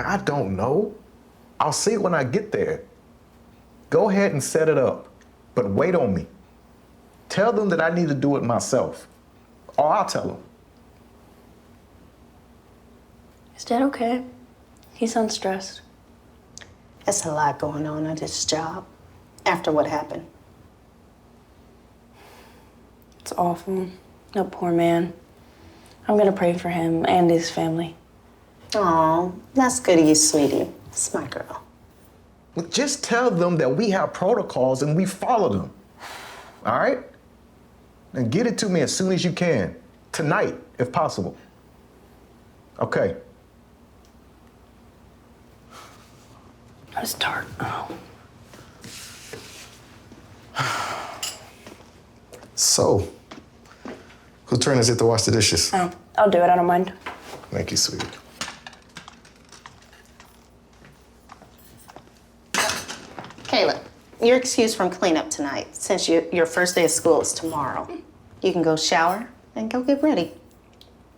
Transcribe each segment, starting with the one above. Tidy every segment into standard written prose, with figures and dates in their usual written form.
I don't know. I'll see it when I get there. Go ahead and set it up, but wait on me. Tell them that I need to do it myself, or I'll tell them. Is Dad okay? He sounds stressed. There's a lot going on at this job after what happened. It's awful. No, poor man. I'm gonna pray for him and his family. Oh, that's good of you, sweetie. It's my girl. Well, just tell them that we have protocols and we follow them. All right? And get it to me as soon as you can. Tonight, if possible. Okay. That's dark. Oh. So, whose turn is it to wash the dishes? Oh, I'll do it. I don't mind. Thank you, sweetie. Kayla, you're excused from cleanup tonight since your first day of school is tomorrow. You can go shower and go get ready.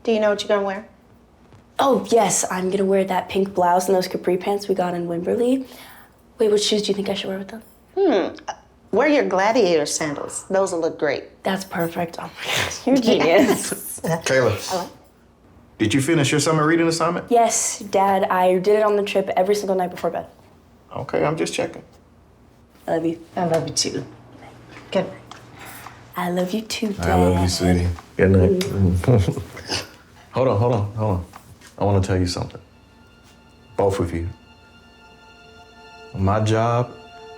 Do you know what you're gonna wear? Oh, yes, I'm gonna wear that pink blouse and those capri pants we got in Wimberley. Wait, what shoes do you think I should wear with them? Wear your gladiator sandals. Those will look great. That's perfect. Oh my gosh, you're a genius. Kayla, did you finish your summer reading assignment? Yes, Dad, I did it on the trip every single night before bed. Okay, I'm just checking. I love you. I love you too. Good. I love you too, Dad. I love you, sweetie. Good night. Hold on. I want to tell you something. Both of you. My job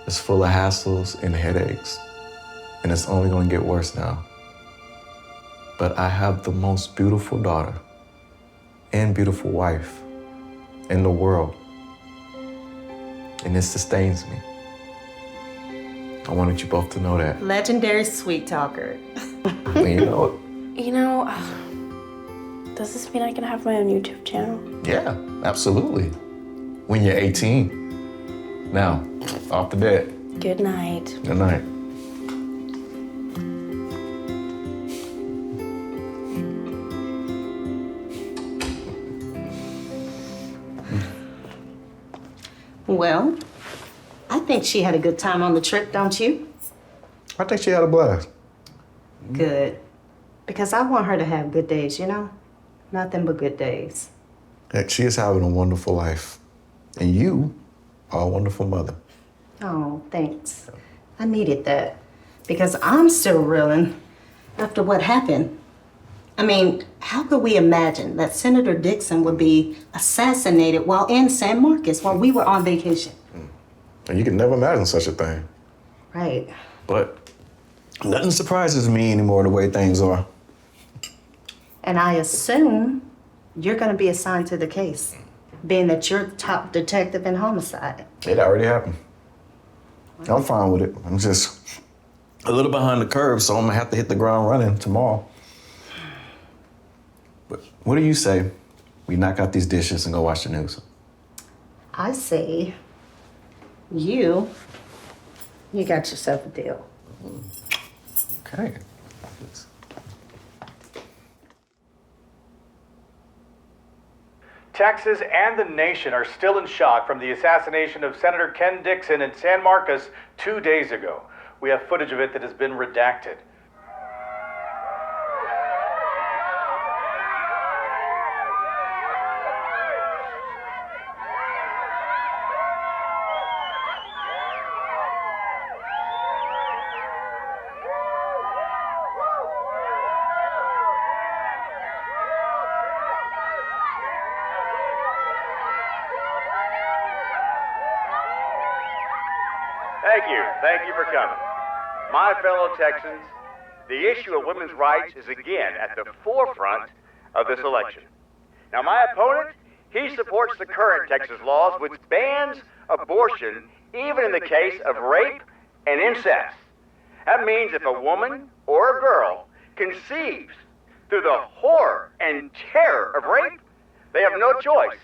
is full of hassles and headaches, and it's only going to get worse now. But I have the most beautiful daughter and beautiful wife in the world, and it sustains me. I wanted you both to know that. Legendary sweet talker. You know, Does this mean I can have my own YouTube channel? yeah, absolutely. When you're 18. Now, off to bed. Good night. Good night. Well, I think she had a good time on the trip, don't you? I think she had a blast. Good. Because I want her to have good days, you know? Nothing but good days. Heck, she is having a wonderful life. And you are a wonderful mother. Oh, thanks. I needed that. Because I'm still reeling after what happened. I mean, how could we imagine that Senator Dixson would be assassinated while in San Marcos while we were on vacation? And you can never imagine such a thing. Right. But nothing surprises me anymore the way things are. And I assume you're going to be assigned to the case, being that you're the top detective in homicide. It already happened. I'm fine with it. I'm just a little behind the curve, so I'm gonna have to hit the ground running tomorrow. But what do you say we knock out these dishes and go watch the news? I say, you got yourself a deal. Okay. Texas and the nation are still in shock from the assassination of Senator Ken Dixon in San Marcos 2 days ago. We have footage of it that has been redacted. Thank you for coming. My fellow Texans, the issue of women's rights is again at the forefront of this election. Now, my opponent, he supports the current Texas laws which bans abortion even in the case of rape and incest. That means if a woman or a girl conceives through the horror and terror of rape, they have no choice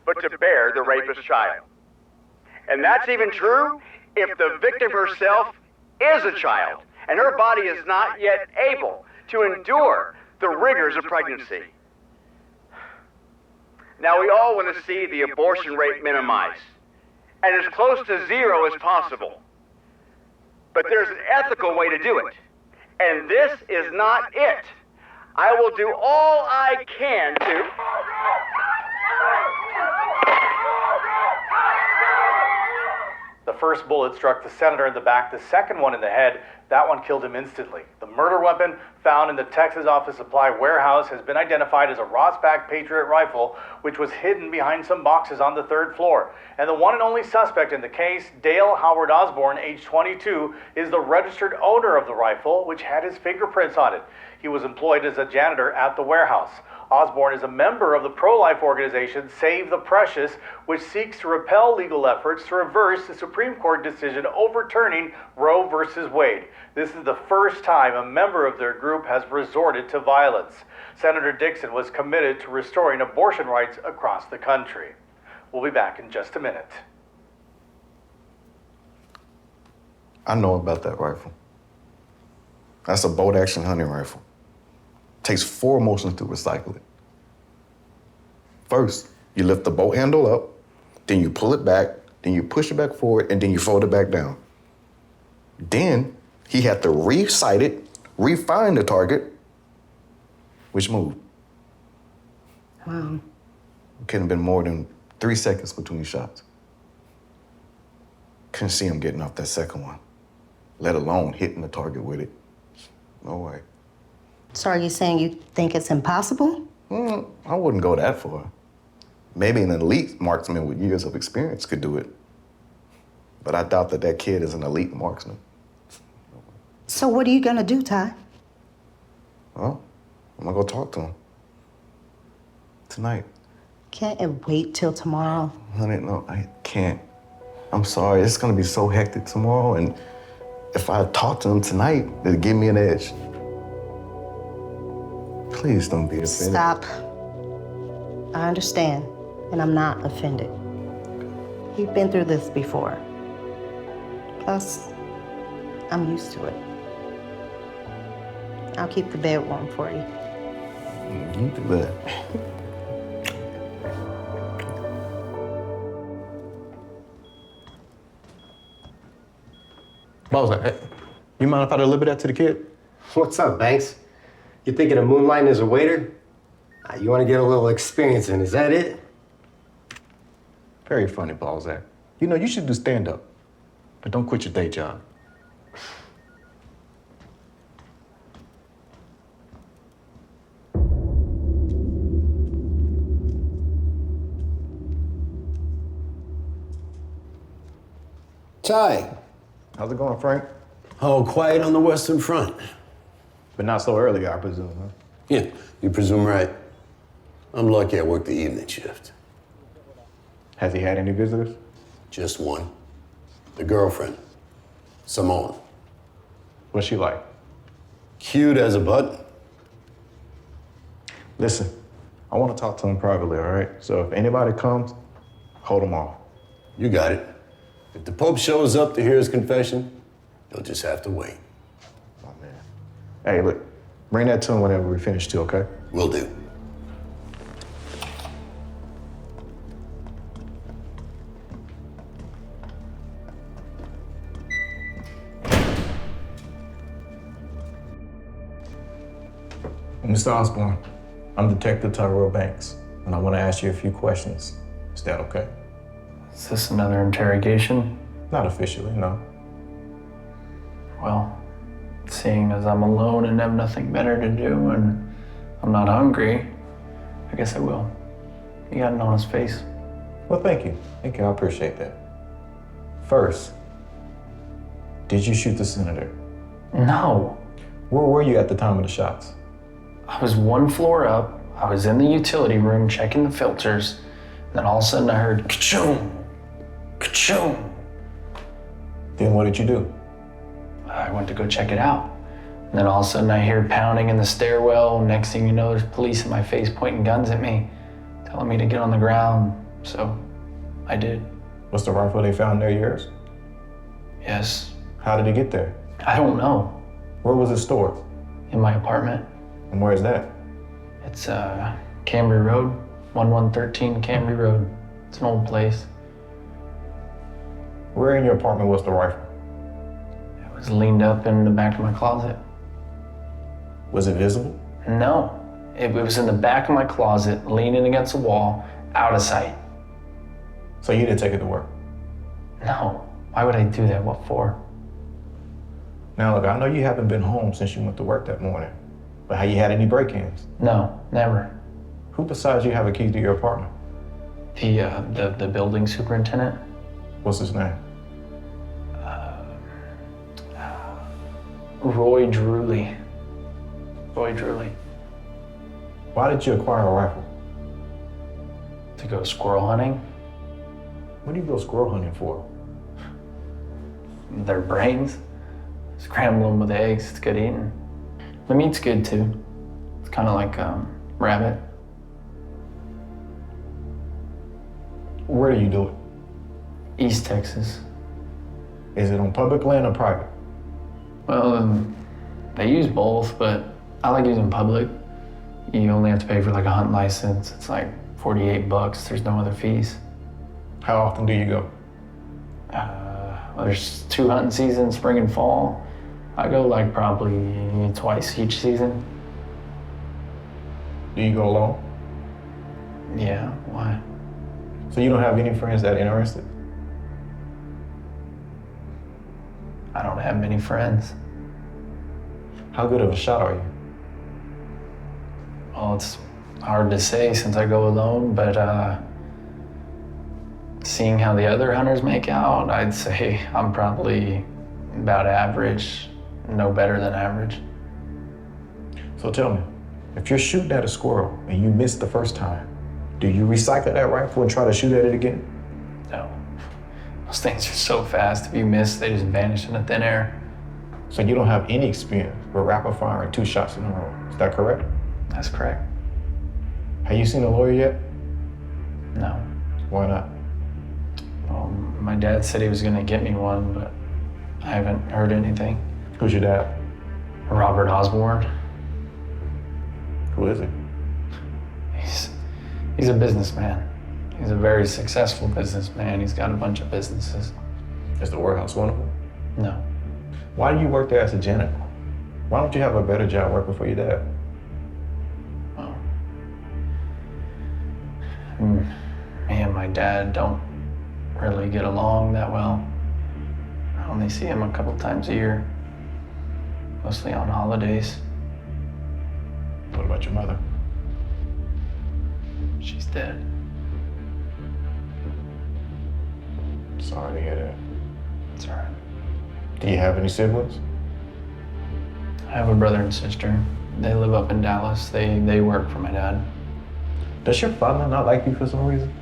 but to bear the rapist's child. And that's even true if the victim herself is a child and her body is not yet able to endure the rigors of pregnancy. Now, we all want to see the abortion rate minimized, and as close to zero as possible. But there's an ethical way to do it, and this is not it. I will do all I can to... The first bullet struck the senator in the back, the second one in the head. That one killed him instantly. The murder weapon found in the Texas office supply warehouse has been identified as a Rossback Patriot rifle, which was hidden behind some boxes on the 3rd floor. And the one and only suspect in the case, Dale Howard Osbourne, age 22, is the registered owner of the rifle, which had his fingerprints on it. He was employed as a janitor at the warehouse. Osbourne is a member of the pro-life organization Save the Precious, which seeks to repel legal efforts to reverse the Supreme Court decision overturning Roe v. Wade. This is the first time a member of their group has resorted to violence. Senator Dixson was committed to restoring abortion rights across the country. We'll be back in just a minute. I know about that rifle. That's a bolt-action hunting rifle. Takes 4 motions to recycle it. First, you lift the bolt handle up, then you pull it back, then you push it back forward, and then you fold it back down. Then he had to re-sight it, refine the target, which moved. Wow. It couldn't have been more than 3 seconds between shots. Couldn't see him getting off that second one, let alone hitting the target with it. No way. So are you saying you think it's impossible? I wouldn't go that far. Maybe an elite marksman with years of experience could do it. But I doubt that kid is an elite marksman. So what are you gonna do, Ty? Well, I'm gonna go talk to him. Tonight. Can't it wait till tomorrow? Honey, no, I can't. I'm sorry, it's gonna be so hectic tomorrow, and if I talk to him tonight, it'll give me an edge. Please don't be offended. Stop. I understand, and I'm not offended. You've been through this before. Plus, I'm used to it. I'll keep the bed warm for you. You do that. Boss, hey, you mind if I deliver that to the kid? What's up, Banks? You thinking of moonlighting as a waiter? You want to get a little experience in, is that it? Very funny, Balzac. You know, you should do stand-up, but don't quit your day job. Ty. How's it going, Frank? Oh, quiet on the Western Front. But not so early, I presume, huh? Yeah, you presume right. I'm lucky I work the evening shift. Has he had any visitors? Just one. The girlfriend, Simone. What's she like? Cute as a button. Listen, I want to talk to him privately, all right? So if anybody comes, hold them off. You got it. If the Pope shows up to hear his confession, you'll just have to wait. Oh, man. Hey, look, bring that to him whenever we finish, too, okay? Will do. Mr. Osbourne, I'm Detective Tyrell Banks, and I want to ask you a few questions. Is that okay? Is this another interrogation? Not officially, no. Well, seeing as I'm alone and have nothing better to do and I'm not hungry, I guess I will. You got an honest face. Well, thank you. Thank you, I appreciate that. First, did you shoot the senator? No. Where were you at the time of the shots? I was one floor up, I was in the utility room checking the filters, and then all of a sudden I heard ka-choom, ka-choom. Then what did you do? I went to go check it out. And then all of a sudden I hear pounding in the stairwell. Next thing you know, there's police in my face pointing guns at me, telling me to get on the ground. So I did. Was the rifle they found near yours? Yes. How did it get there? I don't know. Where was it stored? In my apartment. And where is that? It's Cambry Road. 1113 Cambry Road. It's an old place. Where in your apartment was the rifle? It was leaned up in the back of my closet. Was it visible? No, it was in the back of my closet, leaning against the wall, out of sight. So you didn't take it to work? No, why would I do that? What for? Now look, I know you haven't been home since you went to work that morning, but have you had any break-ins? No, never. Who besides you have a key to your apartment? The building superintendent. What's his name? Roy Drewley. Roy Drewley. Why did you acquire a rifle? To go squirrel hunting. What do you go squirrel hunting for? Their brains. Scramble them with eggs. It's good eating. The meat's good too. It's kind of like rabbit. Where do you do it? East Texas. Is it on public land or private? Well, they use both, but I like using public. You only have to pay for like a hunt license. It's like $48. There's no other fees. How often do you go? Well, there's 2 hunting seasons, spring and fall. I go like probably twice each season. Do you go alone? Yeah, why? So you don't have any friends that are interested? I don't have many friends. How good of a shot are you? Well, it's hard to say since I go alone, but seeing how the other hunters make out, I'd say I'm probably about average, no better than average. So tell me, if you're shooting at a squirrel and you miss the first time, do you recycle that rifle and try to shoot at it again? No. Those things are so fast. If you miss, they just vanish into thin air. So you don't have any experience with rapid firing 2 shots in a row. Is that correct? That's correct. Have you seen a lawyer yet? No. Why not? Well, my dad said he was gonna get me one, but I haven't heard anything. Who's your dad? Robert Osbourne. Who is he? He's a businessman. He's a very successful businessman. He's got a bunch of businesses. Is the warehouse wonderful? No. Why do you work there as a janitor? Why don't you have a better job working for your dad? Well, me and my dad don't really get along that well. I only see him a couple times a year, mostly on holidays. What about your mother? She's dead. Sorry to hear that. It's all right. Do you have any siblings? I have a brother and sister. They live up in Dallas. They work for my dad. Does your father not like you for some reason?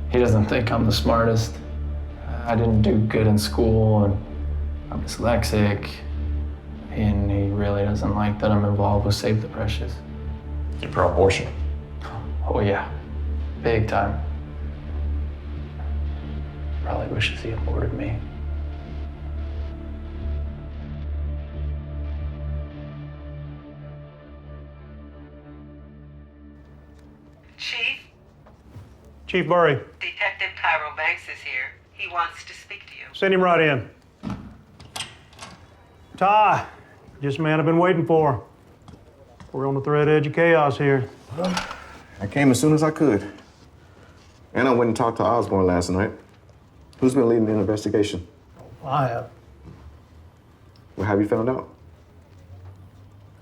He doesn't think I'm the smartest. I didn't do good in school, and I'm dyslexic. And he really doesn't like that I'm involved with Save the Precious. You're pro-abortion. Oh yeah, big time. Probably wishes he aborted me. Chief, Chief Burry, Detective Tyrell Banks is here. He wants to speak to you. send him right in. Ty, just the man I've been waiting for. We're on the thread edge of chaos here. I came as soon as I could. And I went and talked to Osbourne last night. Who's been leading the investigation? I have. What have you found out?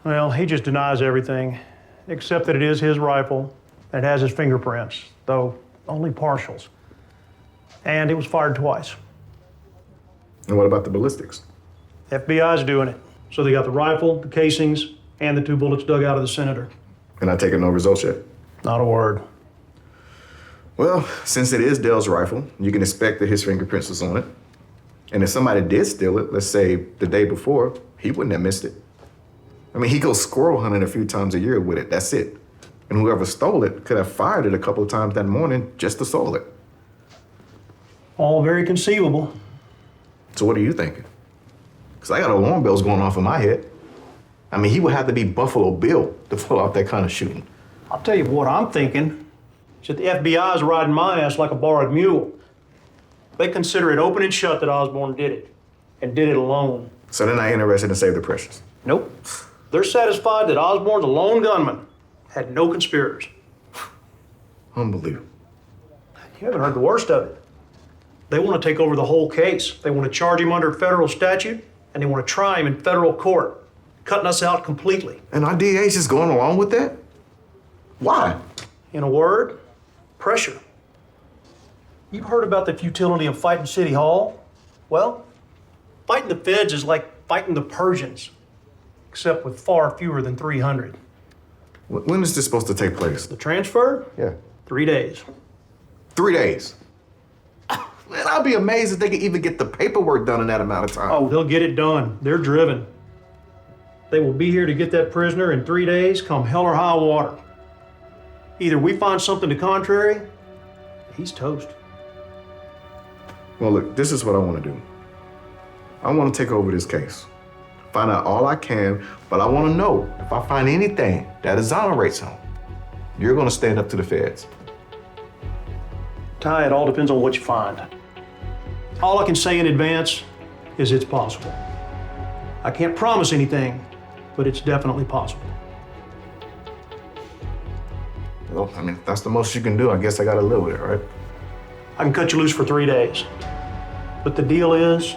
Well, he just denies everything, except that it is his rifle. It has his fingerprints, though only partials. And it was fired twice. And what about the ballistics? FBI's doing it. So they got the rifle, the casings, and the 2 bullets dug out of the Senator. And I take it no results yet? Not a word. Well, since it is Dale's rifle, you can expect that his fingerprints was on it. And if somebody did steal it, let's say the day before, he wouldn't have missed it. I mean, he goes squirrel hunting a few times a year with it, that's it. And whoever stole it could have fired it a couple of times that morning just to stole it. All very conceivable. So what are you thinking? Because I got alarm bells going off in my head. I mean, he would have to be Buffalo Bill to pull off that kind of shooting. I'll tell you what I'm thinking. Is that the FBI is riding my ass like a borrowed mule. They consider it open and shut that Osbourne did it, and did it alone. So they're not interested in Save the Precious. Nope. They're satisfied that Osbourne's a lone gunman, had no conspirators. Unbelievable. You haven't heard the worst of it. They want to take over the whole case. They want to charge him under federal statute, and they want to try him in federal court, cutting us out completely. And our DA's just going along with that? Why? In a word, pressure. You've heard about the futility of fighting City Hall? Well, fighting the feds is like fighting the Persians, except with far fewer than 300. When is this supposed to take place? The transfer? Yeah. 3 days. 3 days. Man, I'll be amazed if they can even get the paperwork done in that amount of time. Oh, they'll get it done. They're driven. They will be here to get that prisoner in 3 days, come hell or high water. Either we find something to contrary, he's toast. Well, look, this is what I want to do. I want to take over this case. Find out all I can, but I want to know if I find anything that exonerates him, you're going to stand up to the feds. Ty, it all depends on what you find. All I can say in advance is it's possible. I can't promise anything, but it's definitely possible. Well, I mean, if that's the most you can do, I guess I got to live with it, right? I can cut you loose for 3 days. But the deal is,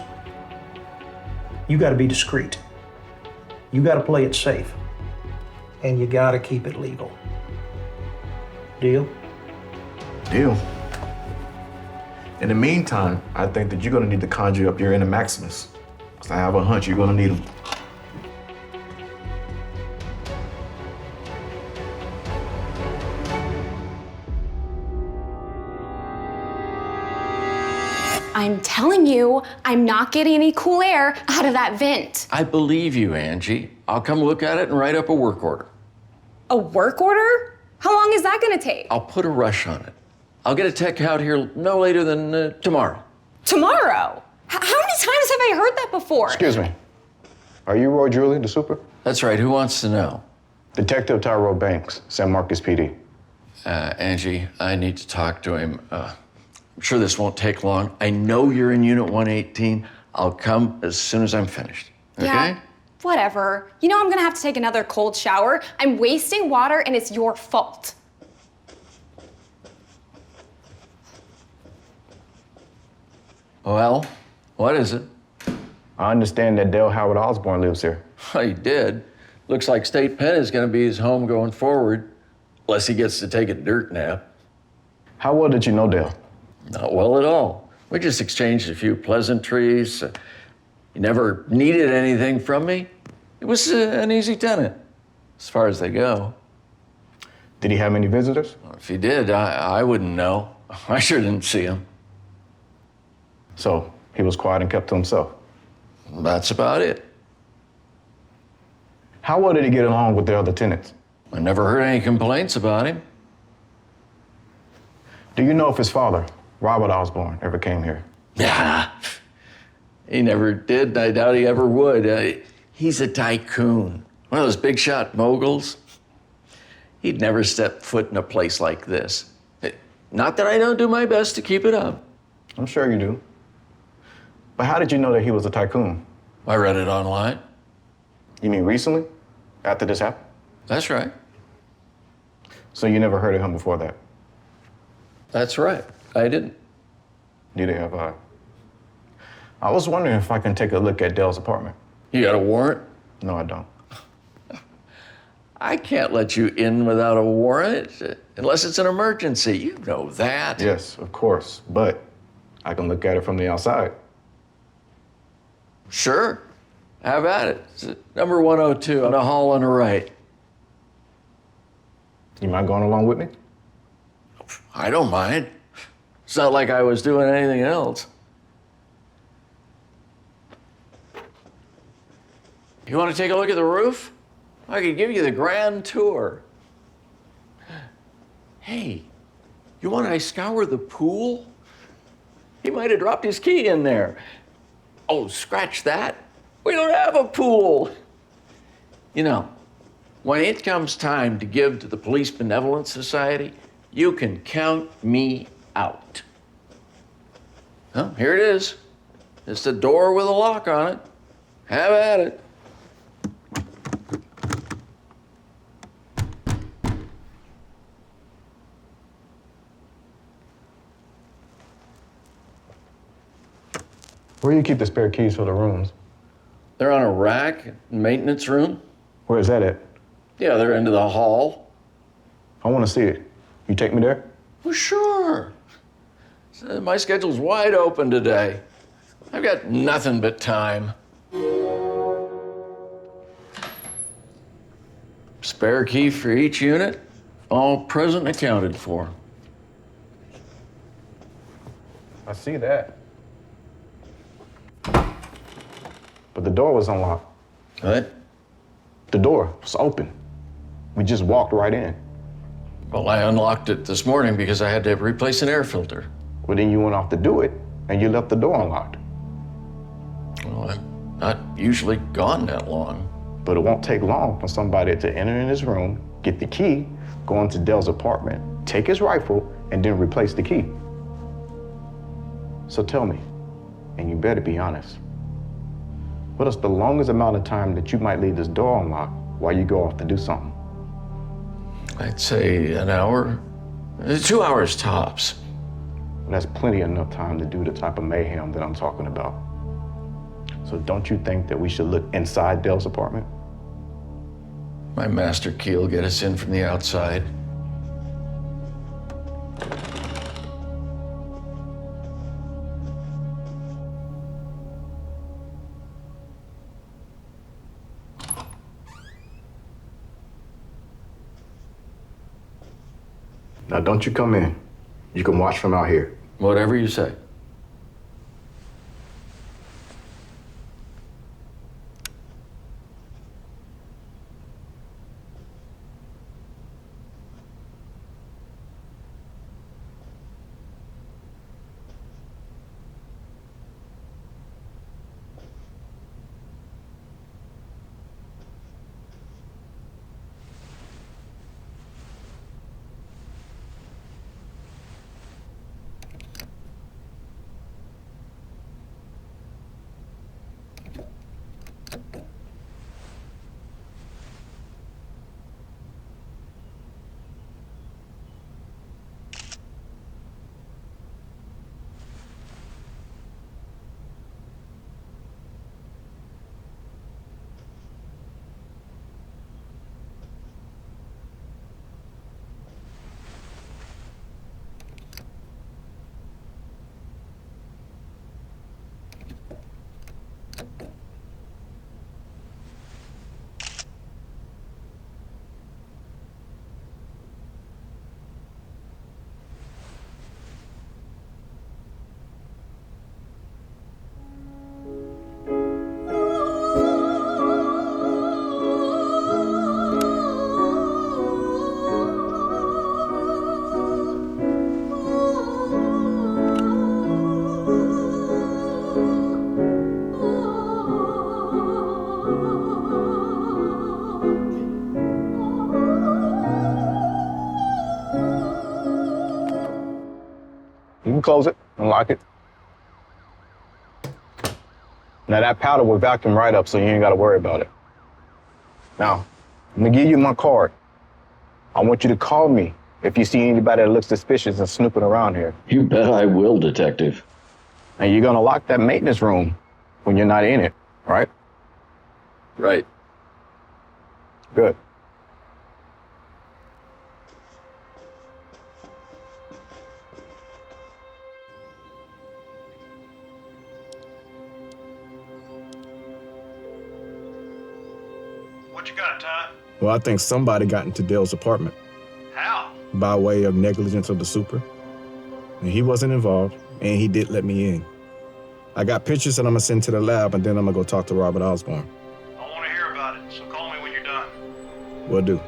you got to be discreet. You got to play it safe. And you got to keep it legal. Deal? Deal. In the meantime, I think that you're going to need to conjure up your inner Maximus. Because I have a hunch you're going to need him. I'm telling you, I'm not getting any cool air out of that vent. I believe you, Angie. I'll come look at it and write up a work order. A work order? How long is that gonna take? I'll put a rush on it. I'll get a tech out here no later than tomorrow. Tomorrow? How many times have I heard that before? Excuse me. Are you Roy Julie, the super? That's right. Who wants to know? Detective Tyrell Banks, San Marcos PD. Angie, I need to talk to him. I'm sure this won't take long. I know you're in Unit 118. I'll come as soon as I'm finished. Okay? Yeah, whatever. You know I'm gonna have to take another cold shower. I'm wasting water and it's your fault. Well, what is it? I understand that Dale Howard Osbourne lives here. He did. Looks like State Penn is gonna be his home going forward, unless he gets to take a dirt nap. How well did you know Dale? Not well at all. We just exchanged a few pleasantries. He never needed anything from me. He was an easy tenant, as far as they go. Did he have many visitors? Well, if he did, I wouldn't know. I sure didn't see him. So he was quiet and kept to himself? That's about it. How well did he get along with the other tenants? I never heard any complaints about him. Do you know if his father, Robert Osbourne, ever came here? Yeah, he never did. I doubt he ever would. He's a tycoon, one of those big shot moguls. He'd never step foot in a place like this. Not that I don't do my best to keep it up. I'm sure you do. But how did you know that he was a tycoon? I read it online. You mean recently? After this happened? That's right. So you never heard of him before that? That's right. I didn't. Neither have I. I was wondering if I can take a look at Dale's apartment. You got a warrant? No, I don't. I can't let you in without a warrant, unless it's an emergency. You know that. Yes, of course. But I can look at it from the outside. Sure. Have at it. It's number 102 on the hall on the right. You mind going along with me? I don't mind. It's not like I was doing anything else. You want to take a look at the roof? I could give you the grand tour. Hey, you want I scour the pool? He might have dropped his key in there. Oh, scratch that. We don't have a pool. You know, when it comes time to give to the Police Benevolent Society, you can count me out. Well, here it is. It's a door with a lock on it. Have at it. Where do you keep the spare keys for the rooms? They're on a rack in the maintenance room. Where's that at? Yeah, they're into the hall. I want to see it. You take me there? Well, sure. My schedule's wide open today. I've got nothing but time. Spare key for each unit, all present and accounted for. I see that. But the door was unlocked. What? The door was open. We just walked right in. Well, I unlocked it this morning because I had to replace an air filter. Well, then you went off to do it, and you left the door unlocked. Well, I'm not usually gone that long. But it won't take long for somebody to enter in his room, get the key, go into Dale's apartment, take his rifle, and then replace the key. So tell me, and you better be honest, what is the longest amount of time that you might leave this door unlocked while you go off to do something? I'd say an hour, 2 hours tops. That's plenty enough time to do the type of mayhem that I'm talking about. So don't you think that we should look inside Dale's apartment? My master key will get us in from the outside. Now don't you come in. You can watch from out here. Whatever you say. You can close it and lock it. Now that powder will vacuum right up, so you ain't gotta worry about it. Now, I'm gonna give you my card. I want you to call me if you see anybody that looks suspicious and snooping around here. You bet I will, Detective. And you're gonna lock that maintenance room when you're not in it, right? Right. Good. What you got, Ty? Well, I think somebody got into Dale's apartment. How? By way of negligence of the super. And he wasn't involved, and he did let me in. I got pictures that I'm gonna send to the lab, and then I'm gonna go talk to Robert Osbourne. I want to hear about it, so call me when you're done. Will do.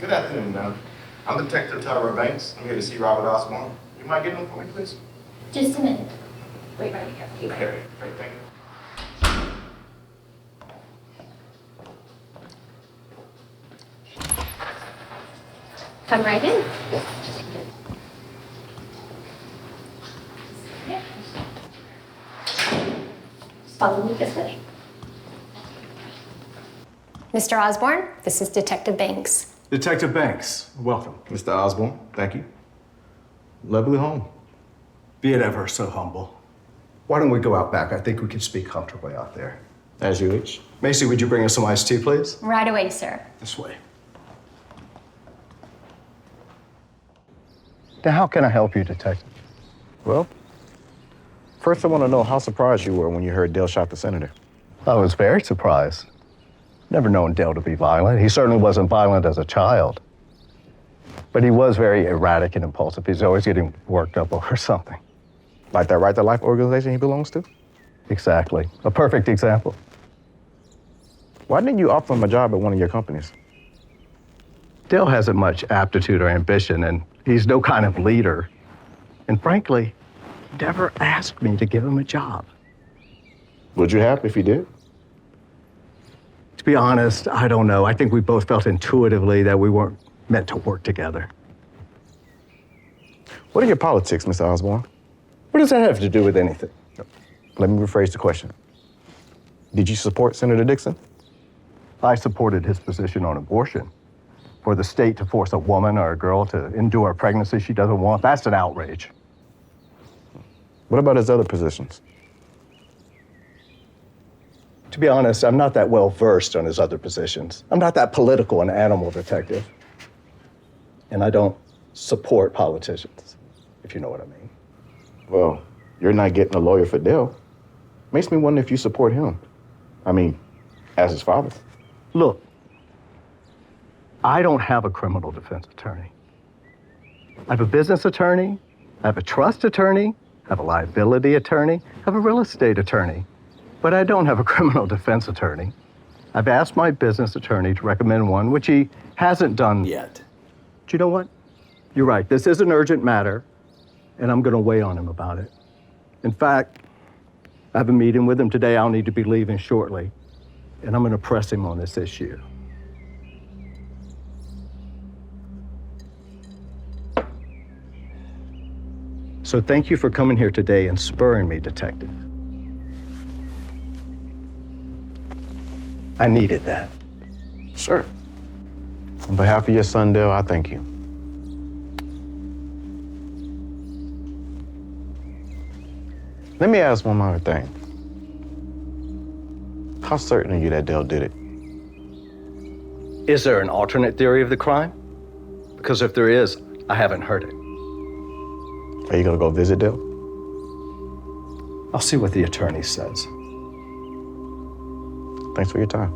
Good afternoon, ma'am. I'm Detective Tyrell Banks. I'm here to see Robert Osbourne. You might get him for me, please? Just a minute. Wait right here. Okay, great, thank you. Come right in. Follow me this way. Mr. Osbourne, this is Detective Banks. Detective Banks, welcome. Mr. Osbourne, thank you. Lovely home. Be it ever so humble. Why don't we go out back? I think we can speak comfortably out there. As you wish. Macy, would you bring us some iced tea, please? Right away, sir. This way. Now, how can I help you, Detective? Well, first I want to know how surprised you were when you heard Dale shot the senator. I was very surprised. Never known Dale to be violent. He certainly wasn't violent as a child. But he was very erratic and impulsive. He's always getting worked up over something. Like that Right to Life organization he belongs to? Exactly. A perfect example. Why didn't you offer him a job at one of your companies? Dale hasn't much aptitude or ambition, and he's no kind of leader. And frankly, he never asked me to give him a job. Would you have if he did? To be honest, I don't know. I think we both felt intuitively that we weren't meant to work together. What are your politics, Mr. Osbourne? What does that have to do with anything? Let me rephrase the question. Did you support Senator Dixon? I supported his position on abortion. For the state to force a woman or a girl to endure a pregnancy she doesn't want, that's an outrage. What about his other positions? To be honest, I'm not that well versed on his other positions. I'm not that political an animal detective. And I don't support politicians, if you know what I mean. Well, you're not getting a lawyer for Dale. Makes me wonder if you support him. I mean, as his father. Look, I don't have a criminal defense attorney. I have a business attorney, I have a trust attorney, I have a liability attorney, I have a real estate attorney, but I don't have a criminal defense attorney. I've asked my business attorney to recommend one, which he hasn't done yet. But you know what? You're right, this is an urgent matter, and I'm gonna weigh on him about it. In fact, I have a meeting with him today. I'll need to be leaving shortly, and I'm gonna press him on this issue. So thank you for coming here today and spurring me, Detective. I needed that. Sure. On behalf of your son, Dale, I thank you. Let me ask one more thing. How certain are you that Dale did it? Is there an alternate theory of the crime? Because if there is, I haven't heard it. Are you gonna go visit Dale? I'll see what the attorney says. Thanks for your time.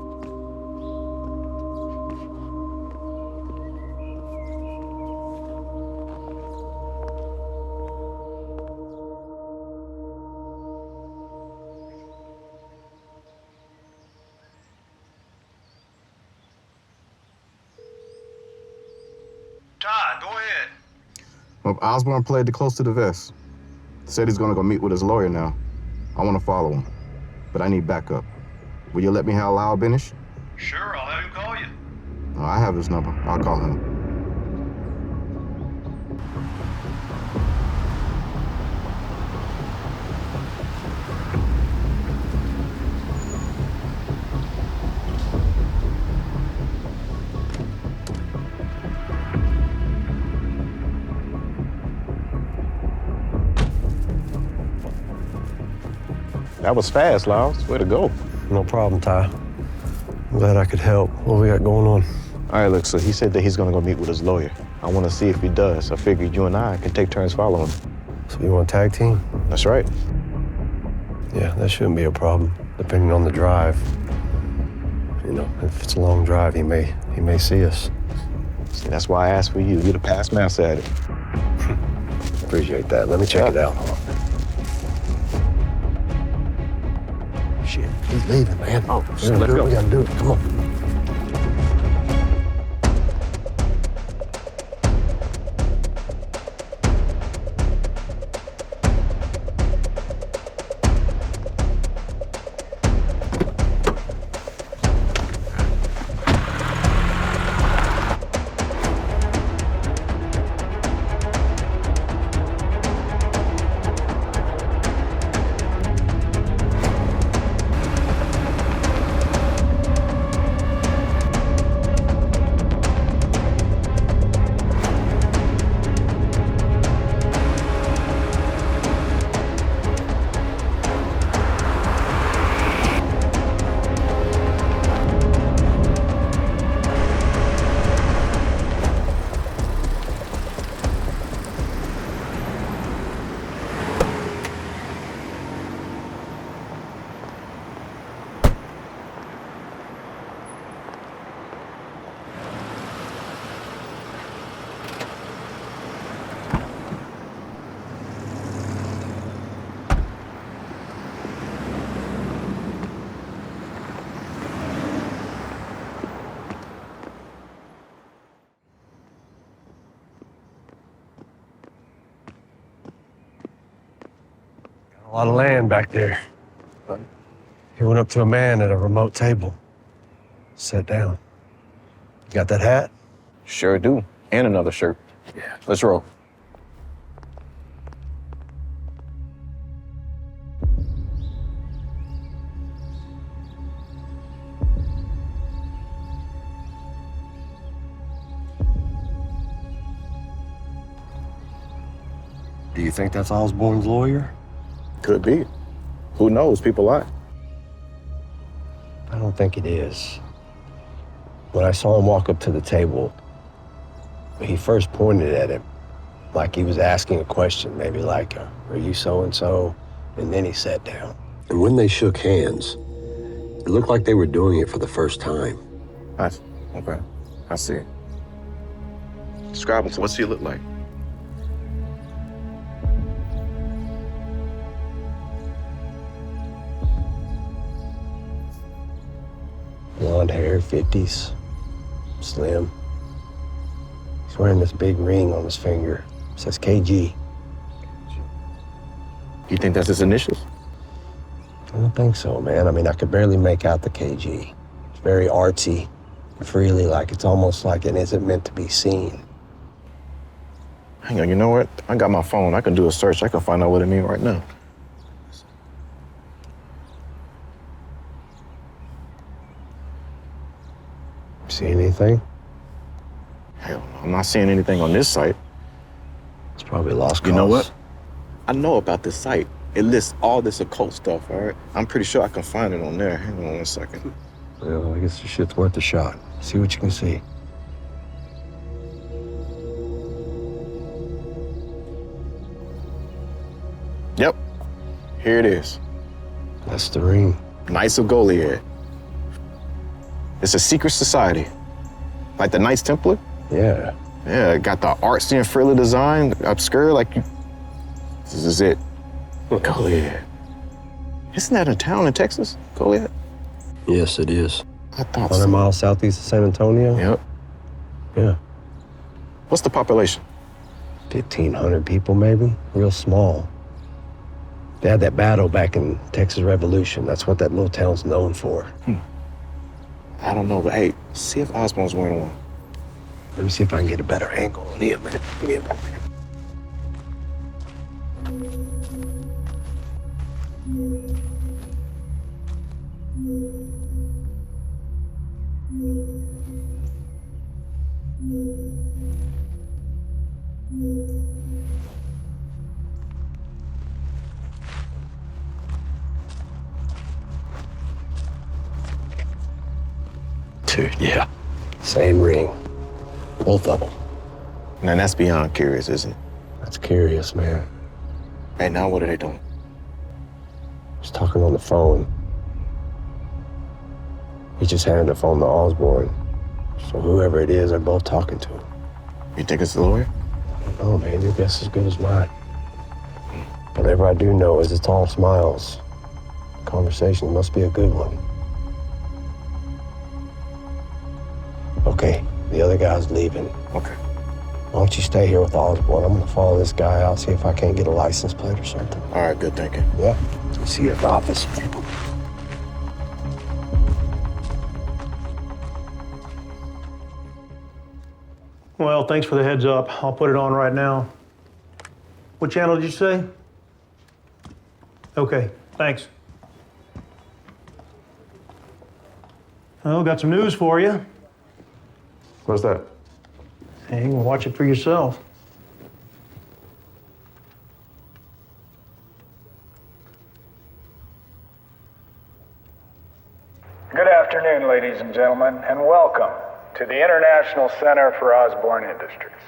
Todd, go ahead. Well, Osbourne played it close to the vest. Said he's gonna go meet with his lawyer now. I wanna follow him, but I need backup. Will you let me have Lyle Benish? Sure, I'll have him call you. Oh, I have his number. I'll call him. That was fast, Lyles. Way to go. No problem, Ty. I'm glad I could help. What we got going on? All right, look, so he said that he's gonna go meet with his lawyer. I wanna see if he does. I figured you and I can take turns following him. So you want to tag team? That's right. Yeah, that shouldn't be a problem, depending on the drive. You know, if it's a long drive, he may see us. See, that's why I asked for you. You're the past master at it. Appreciate that. Let me check it out. Shit, he's leaving, man. Oh, let's go. We gotta do it. Come on. lot of land back there. He went up to a man at a remote table. Sat down. You got that hat? Sure do. And another shirt. Yeah. Let's roll. Do you think that's Osbourne's lawyer? Could be. Who knows? People lie. I don't think it is. When I saw him walk up to the table, he first pointed at him like he was asking a question, maybe like, are you so-and-so? And then he sat down. And when they shook hands, it looked like they were doing it for the first time. Nice. Okay. I see. Describe him. What's he look like? Blonde hair, 50s, slim. He's wearing this big ring on his finger. It says KG. You think that's his initials? I don't think so, man. I mean, I could barely make out the KG. It's very artsy, freely, like it's almost like it isn't meant to be seen. Hang on, you know what? I got my phone. I can do a search. I can find out what it means right now. See anything? Hell no, I'm not seeing anything on this site. It's probably lost cause. You know what? I know about this site. It lists all this occult stuff, all right? I'm pretty sure I can find it on there. Hang on 1 second. Well, I guess the shit's worth a shot. See what you can see. Yep. Here it is. That's the ring. Knights of Goliad. It's a secret society. Like the Knights Templar? Yeah. Yeah, it got the artsy and frilly design, obscure, like you. This is it. Goliad. Isn't that a town in Texas, Goliad? Yes, it is. I thought 100 miles southeast of San Antonio? Yep. Yeah. What's the population? 1,500 people, maybe. Real small. They had that battle back in Texas Revolution. That's what that little town's known for. I don't know, but hey, see if Osbourne's wearing one. Let me see if I can get a better angle on him. Give me a minute. Dude, yeah. Same ring. Both of them. Now that's beyond curious, isn't it? That's curious, man. Hey, now what are they doing? He's talking on the phone. He just handed the phone to Osbourne. So whoever it is, they're both talking to him. You think it's the lawyer? Oh, man, your guess is as good as mine. Whatever I do know is it's all smiles. Conversation must be a good one. Okay, the other guy's leaving. Okay. Why don't you stay here with Osbourne? I'm gonna follow this guy out, see if I can't get a license plate or something. All right, good thinking. Yeah. See you at the office. Well, thanks for the heads up. I'll put it on right now. What channel did you say? Okay, thanks. Well, got some news for you. What's that? Hey, you can watch it for yourself. Good afternoon, ladies and gentlemen, and welcome to the International Center for Osbourne Industries.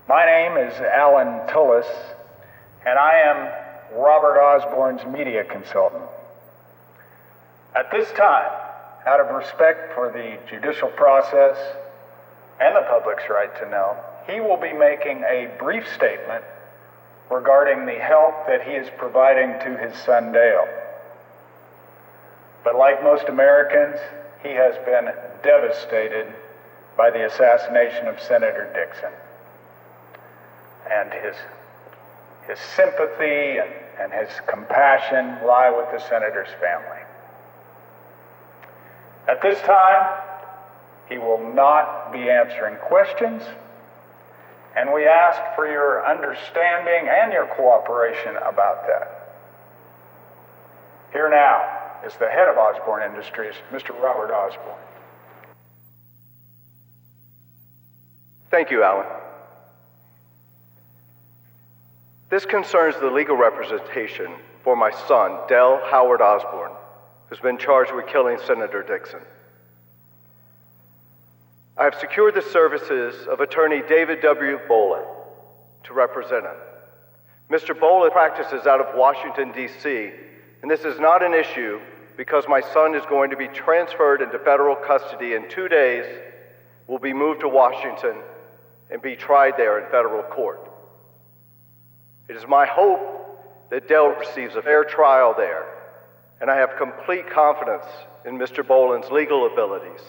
My name is Alan Tullis, and I am Robert Osbourne's media consultant. At this time, out of respect for the judicial process and the public's right to know, he will be making a brief statement regarding the help that he is providing to his son Dale. But like most Americans, he has been devastated by the assassination of Senator Dixon. And his sympathy and and his compassion lie with the senator's family. At this time, he will not be answering questions, and we ask for your understanding and your cooperation about that. Here now is the head of Osbourne Industries, Mr. Robert Osbourne. Thank you, Alan. This concerns the legal representation for my son, Dale Howard Osbourne, who's been charged with killing Senator Dixson. I have secured the services of attorney David W. Bolin to represent him. Mr. Bolin practices out of Washington, D.C., and this is not an issue because my son is going to be transferred into federal custody in 2 days, will be moved to Washington, and be tried there in federal court. It is my hope that Dale receives a fair trial there, and I have complete confidence in Mr. Bolin's legal abilities.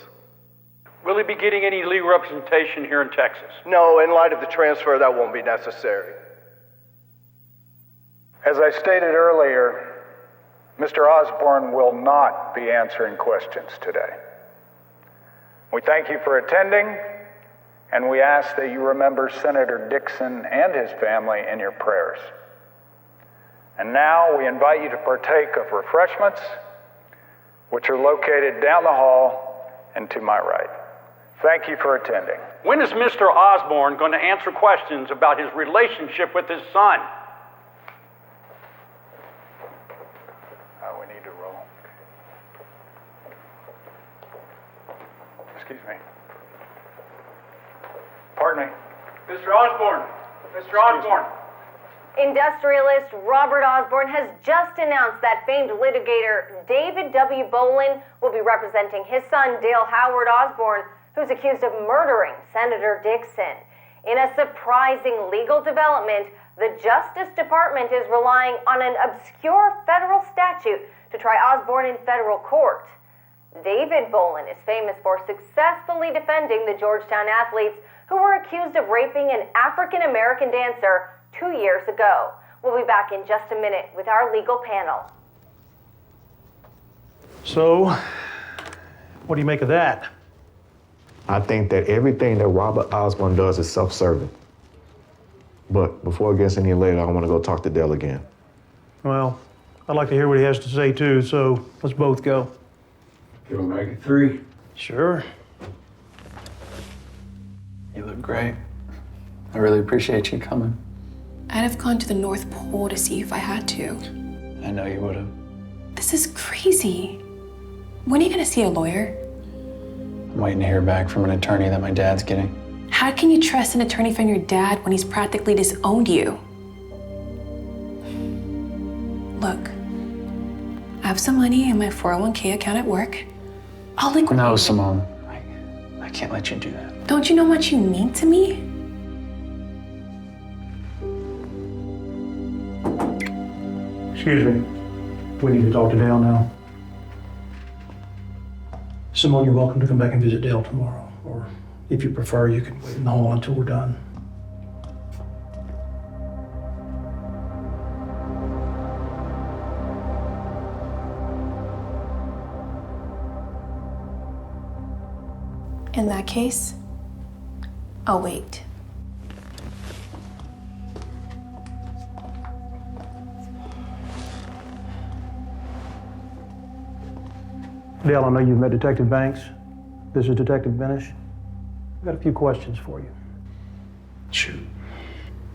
Will he be getting any legal representation here in Texas? No, in light of the transfer, that won't be necessary. As I stated earlier, Mr. Osbourne will not be answering questions today. We thank you for attending, and we ask that you remember Senator Dixon and his family in your prayers. And now we invite you to partake of refreshments, which are located down the hall and to my right. Thank you for attending. When is Mr. Osbourne going to answer questions about his relationship with his son? We need to roll. Excuse me. Pardon me. Mr. Osbourne! Mr. Osbourne! Industrialist Robert Osbourne has just announced that famed litigator David W. Bolin will be representing his son Dale Howard Osbourne, who's accused of murdering Senator Dixon. In a surprising legal development, the Justice Department is relying on an obscure federal statute to try Osbourne in federal court. David Bolin is famous for successfully defending the Georgetown athletes who were accused of raping an African-American dancer 2 years ago. We'll be back in just a minute with our legal panel. So, what do you make of that? I think that everything that Robert Osbourne does is self-serving. But before it gets any later, I want to go talk to Dale again. Well, I'd like to hear what he has to say too, so let's both go. You want to make it 3? Sure. You look great. I really appreciate you coming. I'd have gone to the North Pole to see you if I had to. I know you would have. This is crazy. When are you gonna see a lawyer? I'm waiting to hear back from an attorney that my dad's getting. How can you trust an attorney from your dad when he's practically disowned you? Look, I have some money in my 401k account at work. I'll liquidate. No, Simone. I can't let you do that. Don't you know how much you mean to me? Excuse me. We need to talk to Dale now. Simone, you're welcome to come back and visit Dale tomorrow. Or if you prefer, you can wait in the hall until we're done. In that case, I'll wait. Dale, I know you've met Detective Banks. This is Detective Benish. I've got a few questions for you. Shoot.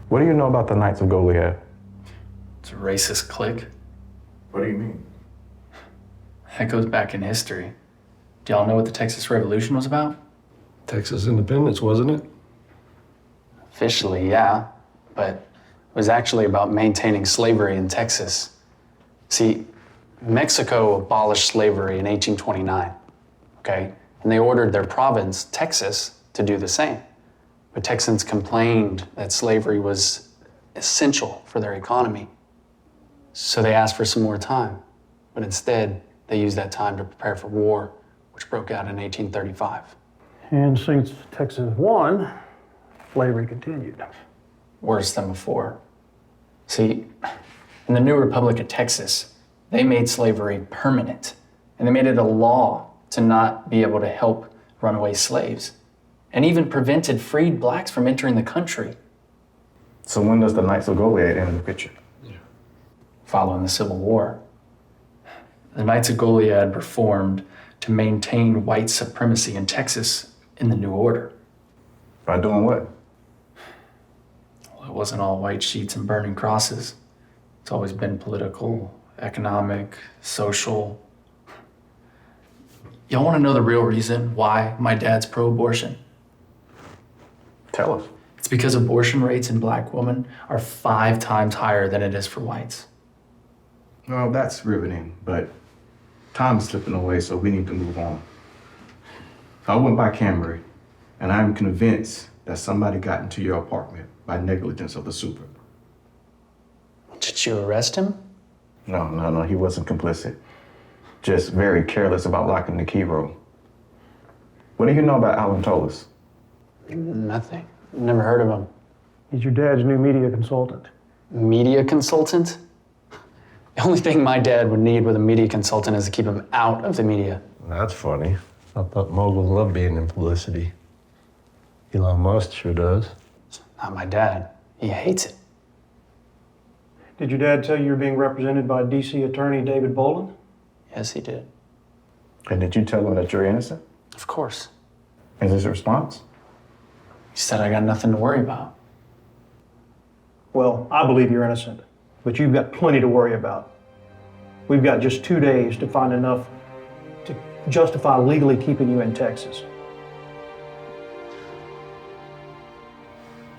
What do you know about the Knights of Goliath? It's a racist clique. What do you mean? That goes back in history. Do y'all know what the Texas Revolution was about? Texas independence, wasn't it? Officially, yeah, but it was actually about maintaining slavery in Texas. See, Mexico abolished slavery in 1829, okay? And they ordered their province, Texas, to do the same. But Texans complained that slavery was essential for their economy. So they asked for some more time. But instead, they used that time to prepare for war, which broke out in 1835. And since Texas won, slavery continued. Worse than before. See, in In the new Republic of Texas, they made slavery permanent, and they made it a law to not be able to help runaway slaves, and even prevented freed blacks from entering the country. So when does the Knights of Goliad enter the picture? Following the Civil War. The Knights of Goliad were formed to maintain white supremacy in Texas in the new order. By doing what? Well, it wasn't all white sheets and burning crosses. It's always been political, economic, social. Y'all want to know the real reason why my dad's pro-abortion? Tell us. It's because abortion rates in black women are 5 times higher than it is for whites. Well, that's riveting, but time is slipping away, so we need to move on. I went by Camry, and I'm convinced that somebody got into your apartment by negligence of the super. Did you arrest him? No, he wasn't complicit. Just very careless about locking the key roll. What do you know about Alan Tolis? Nothing. Never heard of him. He's your dad's new media consultant. Media consultant? The only thing my dad would need with a media consultant is to keep him out of the media. That's funny. I thought moguls love being in publicity. Elon Musk sure does. Not my dad. He hates it. Did your dad tell you you're being represented by DC attorney David Boland? Yes, he did. And did you tell him that you're innocent? Of course. And his response? He said I got nothing to worry about. Well, I believe you're innocent, but you've got plenty to worry about. We've got just 2 days to find enough to justify legally keeping you in Texas.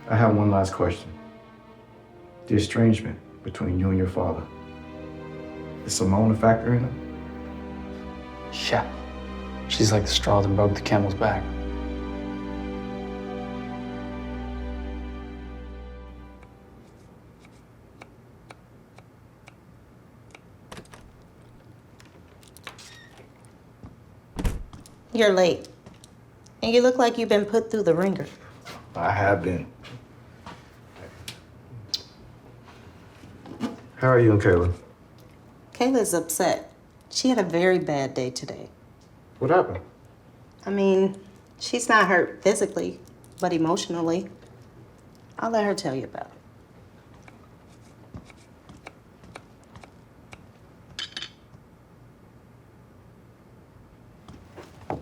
I have one last question. The estrangement between you and your father. Is Simone a factor in it? Yeah. She's like the straw that broke the camel's back. You're late. And you look like you've been put through the ringer. I have been. How are you and Kayla? Kayla's upset. She had a very bad day today. What happened? I mean, she's not hurt physically, but emotionally. I'll let her tell you about it.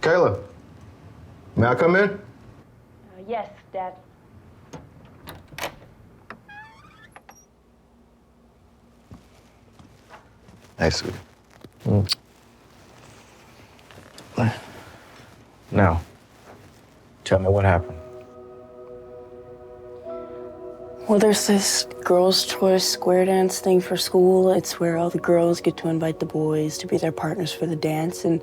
Kayla, may I come in? Yes, Dad. Hey, sweetie. Now, tell me what happened. Well, there's this girls' choice square dance thing for school. It's where all the girls get to invite the boys to be their partners for the dance. And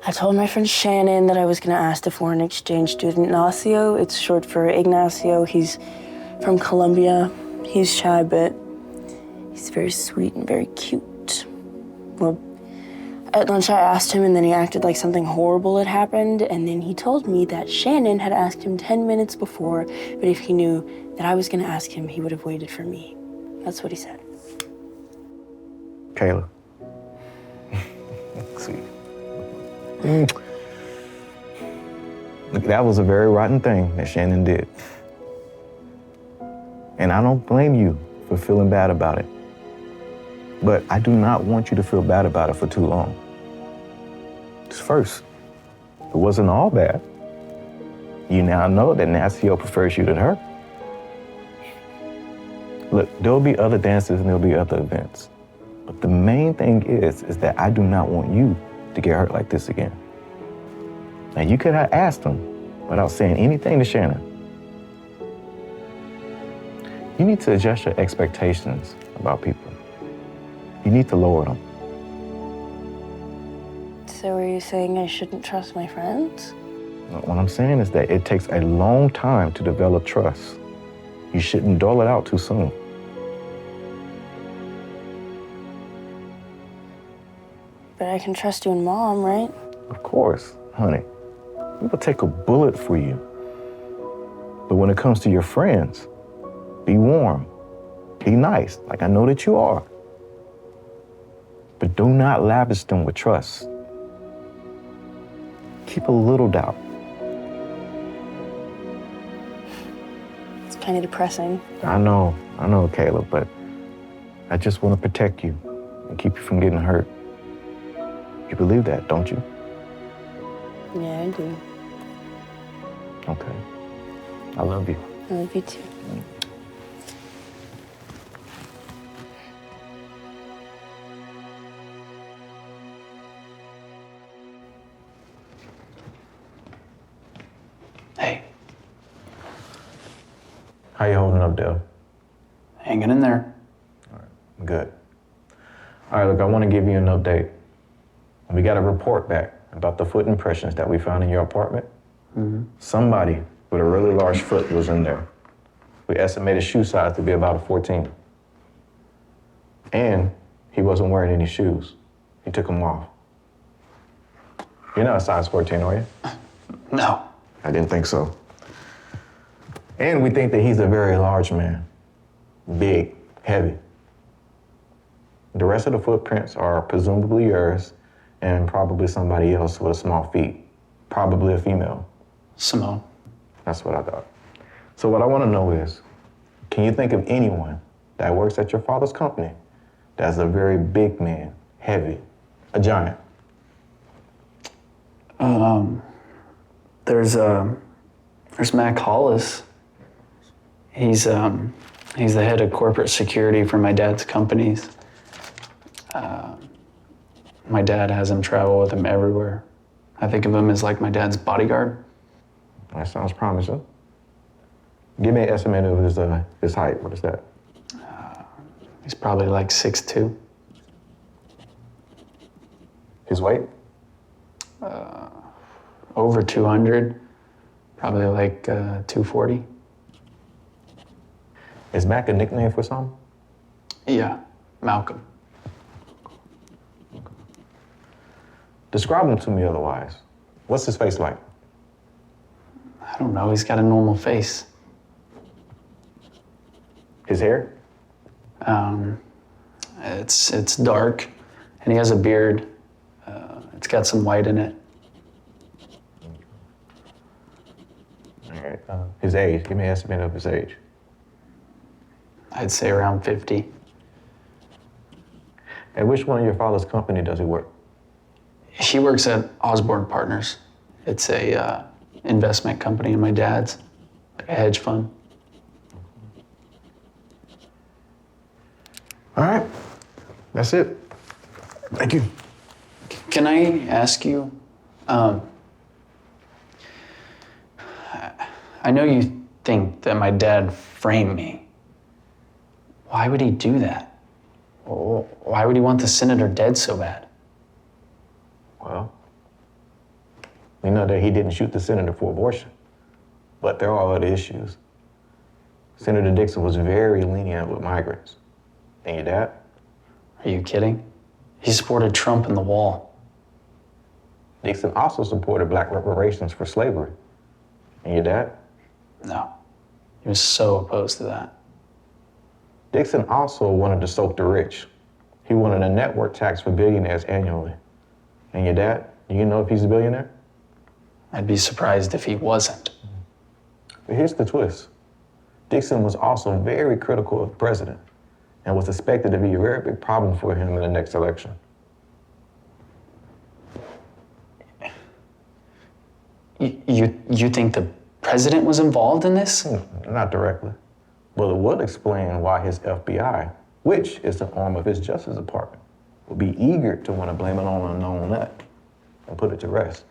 I told my friend Shannon that I was gonna ask the foreign exchange student Ignacio. It's short for Ignacio. He's from Colombia. He's shy, but he's very sweet and very cute. Well, at lunch I asked him, and then he acted like something horrible had happened, and then he told me that Shannon had asked him 10 minutes before, but if he knew that I was gonna ask him, he would have waited for me. That's what he said. Kayla. Sweet. Look, that was a very rotten thing that Shannon did. And I don't blame you for feeling bad about it. But I do not want you to feel bad about it for too long. Just first, it wasn't all bad. You now know that Ignacio prefers you to her. Look, there'll be other dances and there'll be other events. But the main thing is that I do not want you to get hurt like this again. Now, you could have asked him without saying anything to Shannon. You need to adjust your expectations about people. You need to lower them. So are you saying I shouldn't trust my friends? What I'm saying is that it takes a long time to develop trust. You shouldn't dole it out too soon. But I can trust you and Mom, right? Of course, honey. We will take a bullet for you. But when it comes to your friends, be warm, Be nice, like I know that you are. But do not lavish them with trust. Keep a little doubt. It's kind of depressing. I know, Caleb, but I just want to protect you and keep you from getting hurt. You believe that, don't you? Yeah, I do. Okay. I love you. I love you too. Hey. How you holding up, Dale? Hanging in there. Good. All right, look, I want to give you an update. We got a report back about the foot impressions that we found in your apartment. Somebody with a really large foot was in there. We estimated shoe size to be about a 14. And he wasn't wearing any shoes. He took them off. You're not a size 14, are you? No. I didn't think so. And we think that he's a very large man. Big, heavy. The rest of the footprints are presumably yours and probably somebody else with small feet. Probably a female. Simone. That's what I thought. So what I want to know is, can you think of anyone that works at your father's company that's a very big man, heavy, a giant? There's Mac Hollis. He's the head of corporate security for my dad's companies. My dad has him travel with him everywhere. I think of him as like my dad's bodyguard. That sounds promising. Give me an estimate of his height. What is that? He's probably like 6'2". His weight? Over 200, probably like 240. Is Mac a nickname for something? Yeah, Malcolm. Describe him to me otherwise. What's his face like? I don't know, he's got a normal face. His hair? It's dark, and he has a beard. It's got some white in it. All right. His age. Give me an estimate of his age. I'd say around 50. At which one of your father's company does he work? He works at Osbourne Partners. It's a investment company of my dad's, like a hedge fund. All right. That's it. Thank you. Can I ask you, I know you think that my dad framed me. Why would he do that? Why would he want the senator dead so bad? Well, we know that he didn't shoot the senator for abortion, but there are other issues. Senator Dixson was very lenient with migrants. And your dad? Are you kidding? He supported Trump and the wall. Dixon also supported black reparations for slavery. And your dad? No. He was so opposed to that. Dixon also wanted to soak the rich. He wanted a network tax for billionaires annually. And your dad? Do you know if he's a billionaire? I'd be surprised if he wasn't. But here's the twist. Dixon was also very critical of the president and was expected to be a very big problem for him in the next election. You think the president was involved in this? Not directly. But it would explain why his FBI, which is the arm of his Justice Department, would be eager to want to blame it on an unknown net and put it to rest.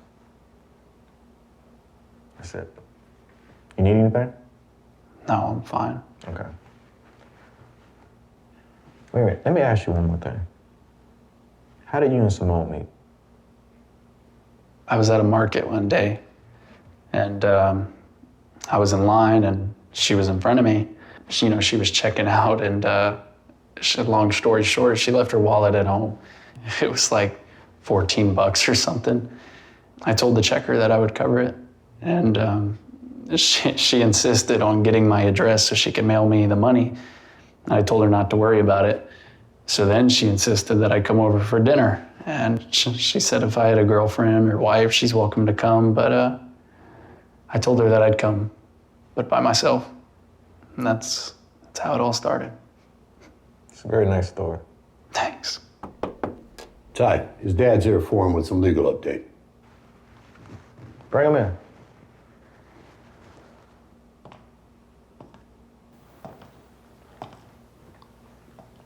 That's it. You need anything? No, I'm fine. Okay. Wait a minute, let me ask you one more thing. How did you and Simone meet? I was at a market one day, and I was in line, and she was in front of me. She was checking out, and long story short, she left her wallet at home. It was like $14 or something. I told the checker that I would cover it, and she insisted on getting my address so she could mail me the money. I told her not to worry about it. So then she insisted that I come over for dinner. And she said if I had a girlfriend or wife, she's welcome to come. But I told her that I'd come, but by myself. And that's how it all started. It's a very nice story. Thanks. Ty, his dad's here for him with some legal update. Bring him in.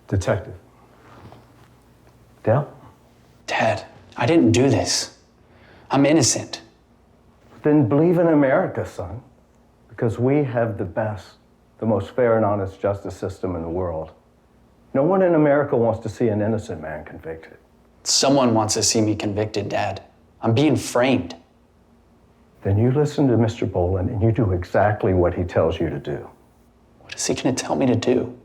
Detective. Dale? Dad, I didn't do this. I'm innocent. Then believe in America, son. Because we have the best, the most fair and honest justice system in the world. No one in America wants to see an innocent man convicted. Someone wants to see me convicted, Dad. I'm being framed. Then you listen to Mr. Boland and you do exactly what he tells you to do. What is he gonna tell me to do?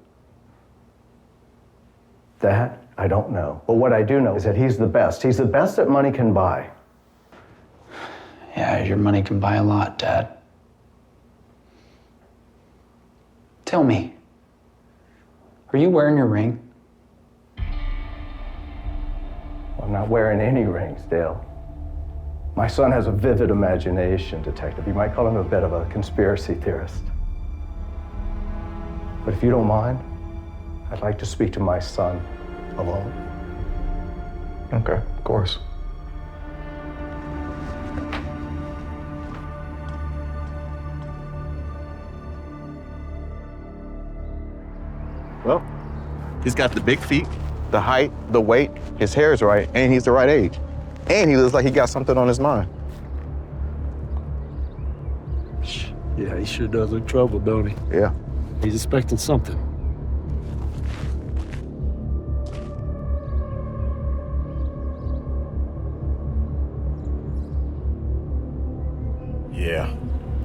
That, I don't know. But what I do know is that he's the best. He's the best that money can buy. Yeah, your money can buy a lot, Dad. Tell me, are you wearing your ring? I'm not wearing any rings, Dale. My son has a vivid imagination, Detective. You might call him a bit of a conspiracy theorist. But if you don't mind, I'd like to speak to my son alone. Okay, of course. Well, he's got the big feet, the height, the weight, his hair is right, and he's the right age. And he looks like he got something on his mind. Yeah, he sure does look troubled, don't he? Yeah. He's expecting something. Yeah,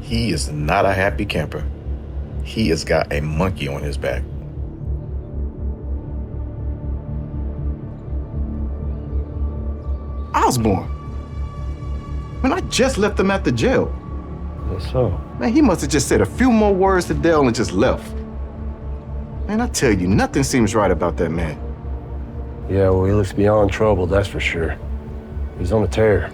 he is not a happy camper. He has got a monkey on his back. Osbourne. Man, I just left him at the jail. Yes, so. Man, he must have just said a few more words to Dale and just left. Man, I tell you, nothing seems right about that man. Yeah, well, he looks beyond trouble, that's for sure. He's on a tear.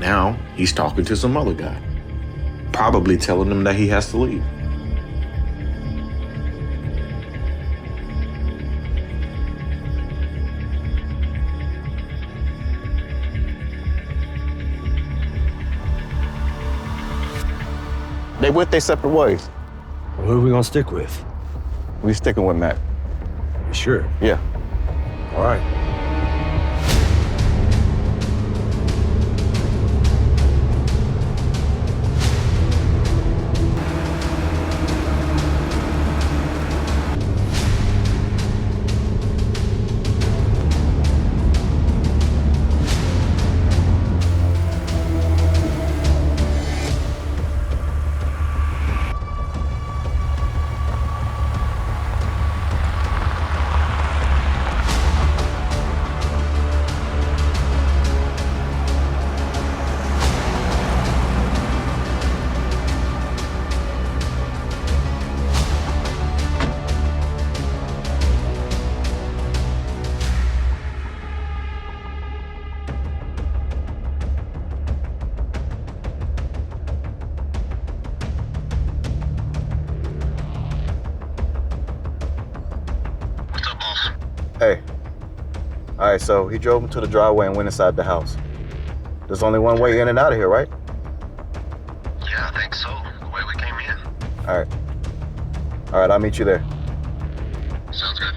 Now, he's talking to some other guy, probably telling him that he has to leave. They went their separate ways. Well, who are we gonna stick with? We sticking with Matt. You sure? Yeah. All right. Hey. All right, so he drove him to the driveway and went inside the house. There's only one way in and out of here, right? Yeah, I think so. The way we came in. All right. All right, I'll meet you there. Sounds good.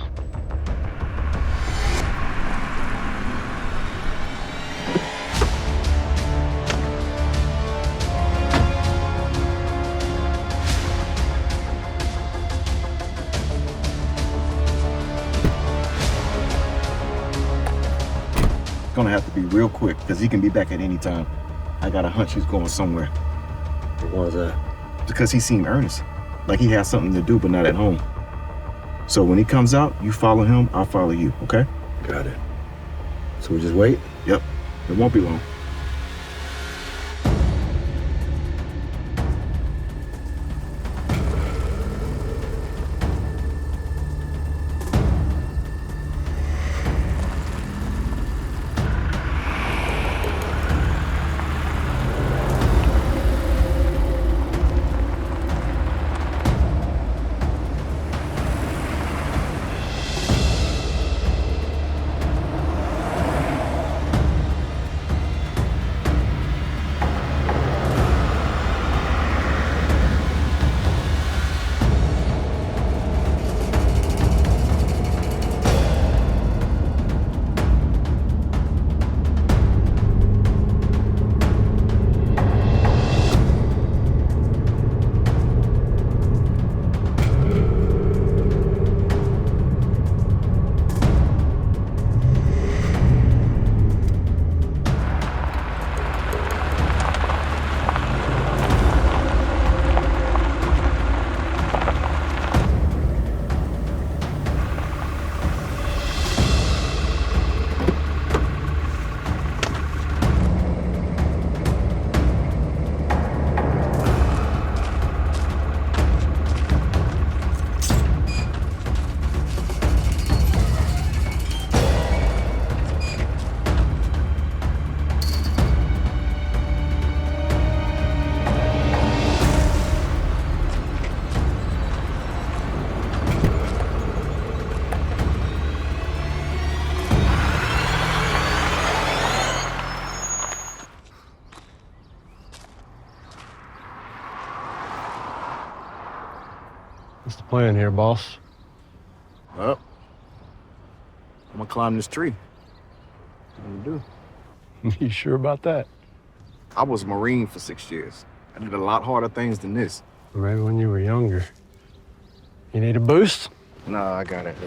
gonna have to be real quick because he can be back at any time. I got a hunch he's going somewhere. Why is that? Because he seemed earnest, like he has something to do but not at home. So when he comes out, you follow him, I'll follow you, okay? Got it. So we just wait? Yep, it won't be long. What's the plan here, boss? Well, I'm gonna climb this tree. What do you do? You sure about that? I was a Marine for 6 years. I did a lot harder things than this. Maybe when you were younger. You need a boost? No, I got it.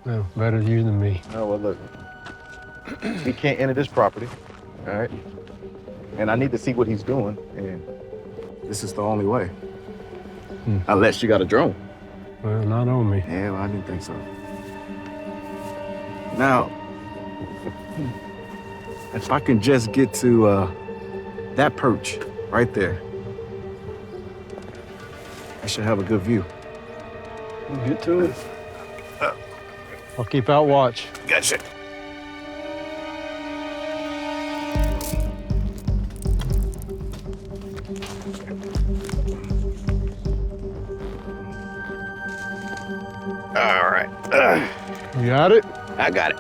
No, better you than me. Oh, well, look. He can't enter this property, all right? And I need to see what he's doing, and this is the only way. Unless you got a drone. Well, not on me. Yeah, well, I didn't think so. Now, if I can just get to that perch right there, I should have a good view. Get to it. I'll keep out watch. Gotcha. All right. You got it? I got it.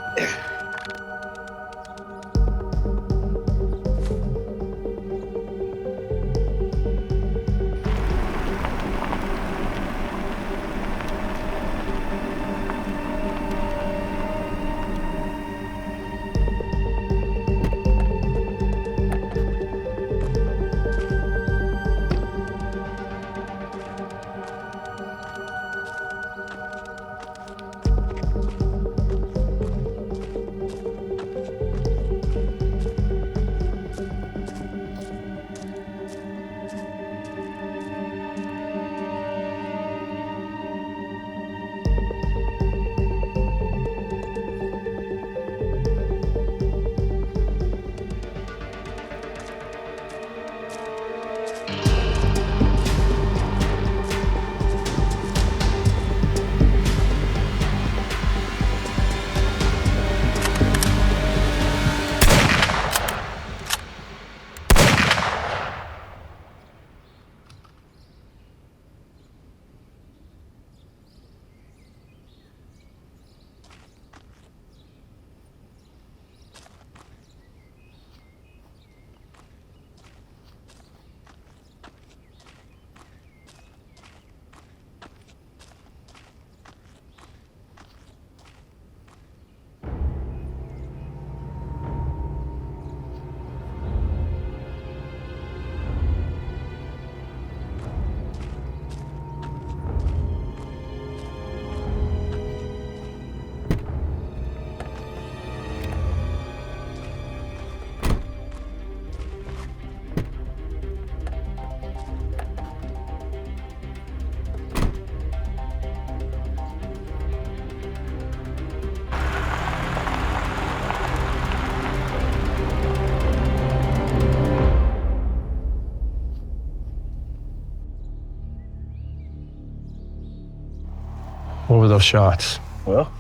were those shots? Well,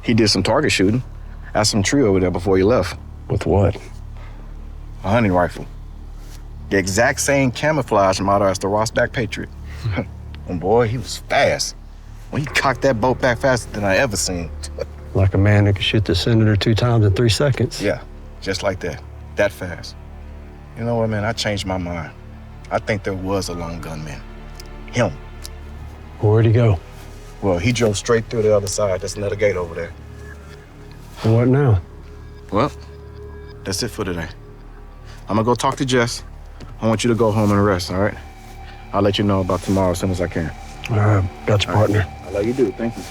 he did some target shooting at some tree over there before he left. With what? A hunting rifle. The exact same camouflage model as the Rossback Patriot. And boy, he was fast. When he cocked that boat back faster than I ever seen. Like a man who could shoot the senator 2 times in 3 seconds. Yeah, just like that. That fast. You know what, man? I changed my mind. I think there was a lone gunman. Him. Where'd he go? Well, he drove straight through the other side. That's another gate over there. And what now? Well, that's it for today. I'm gonna go talk to Jess. I want you to go home and rest, all right? I'll let you know about tomorrow as soon as I can. All right, got you, partner. Right. I'll let you do it. Thank you.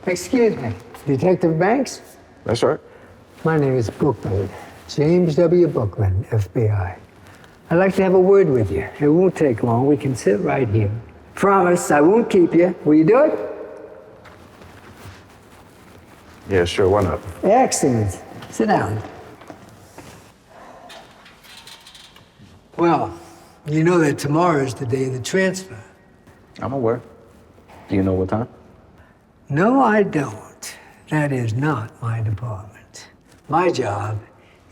Excuse me, Detective Banks? That's right. My name is Bookman, James W. Bookman, FBI. I'd like to have a word with you. It won't take long. We can sit right here. Promise, I won't keep you. Will you do it? Yeah, sure. Why not? Excellent. Sit down. Well, you know that tomorrow is the day of the transfer. I'm aware. Do you know what time? No, I don't. That is not my department. My job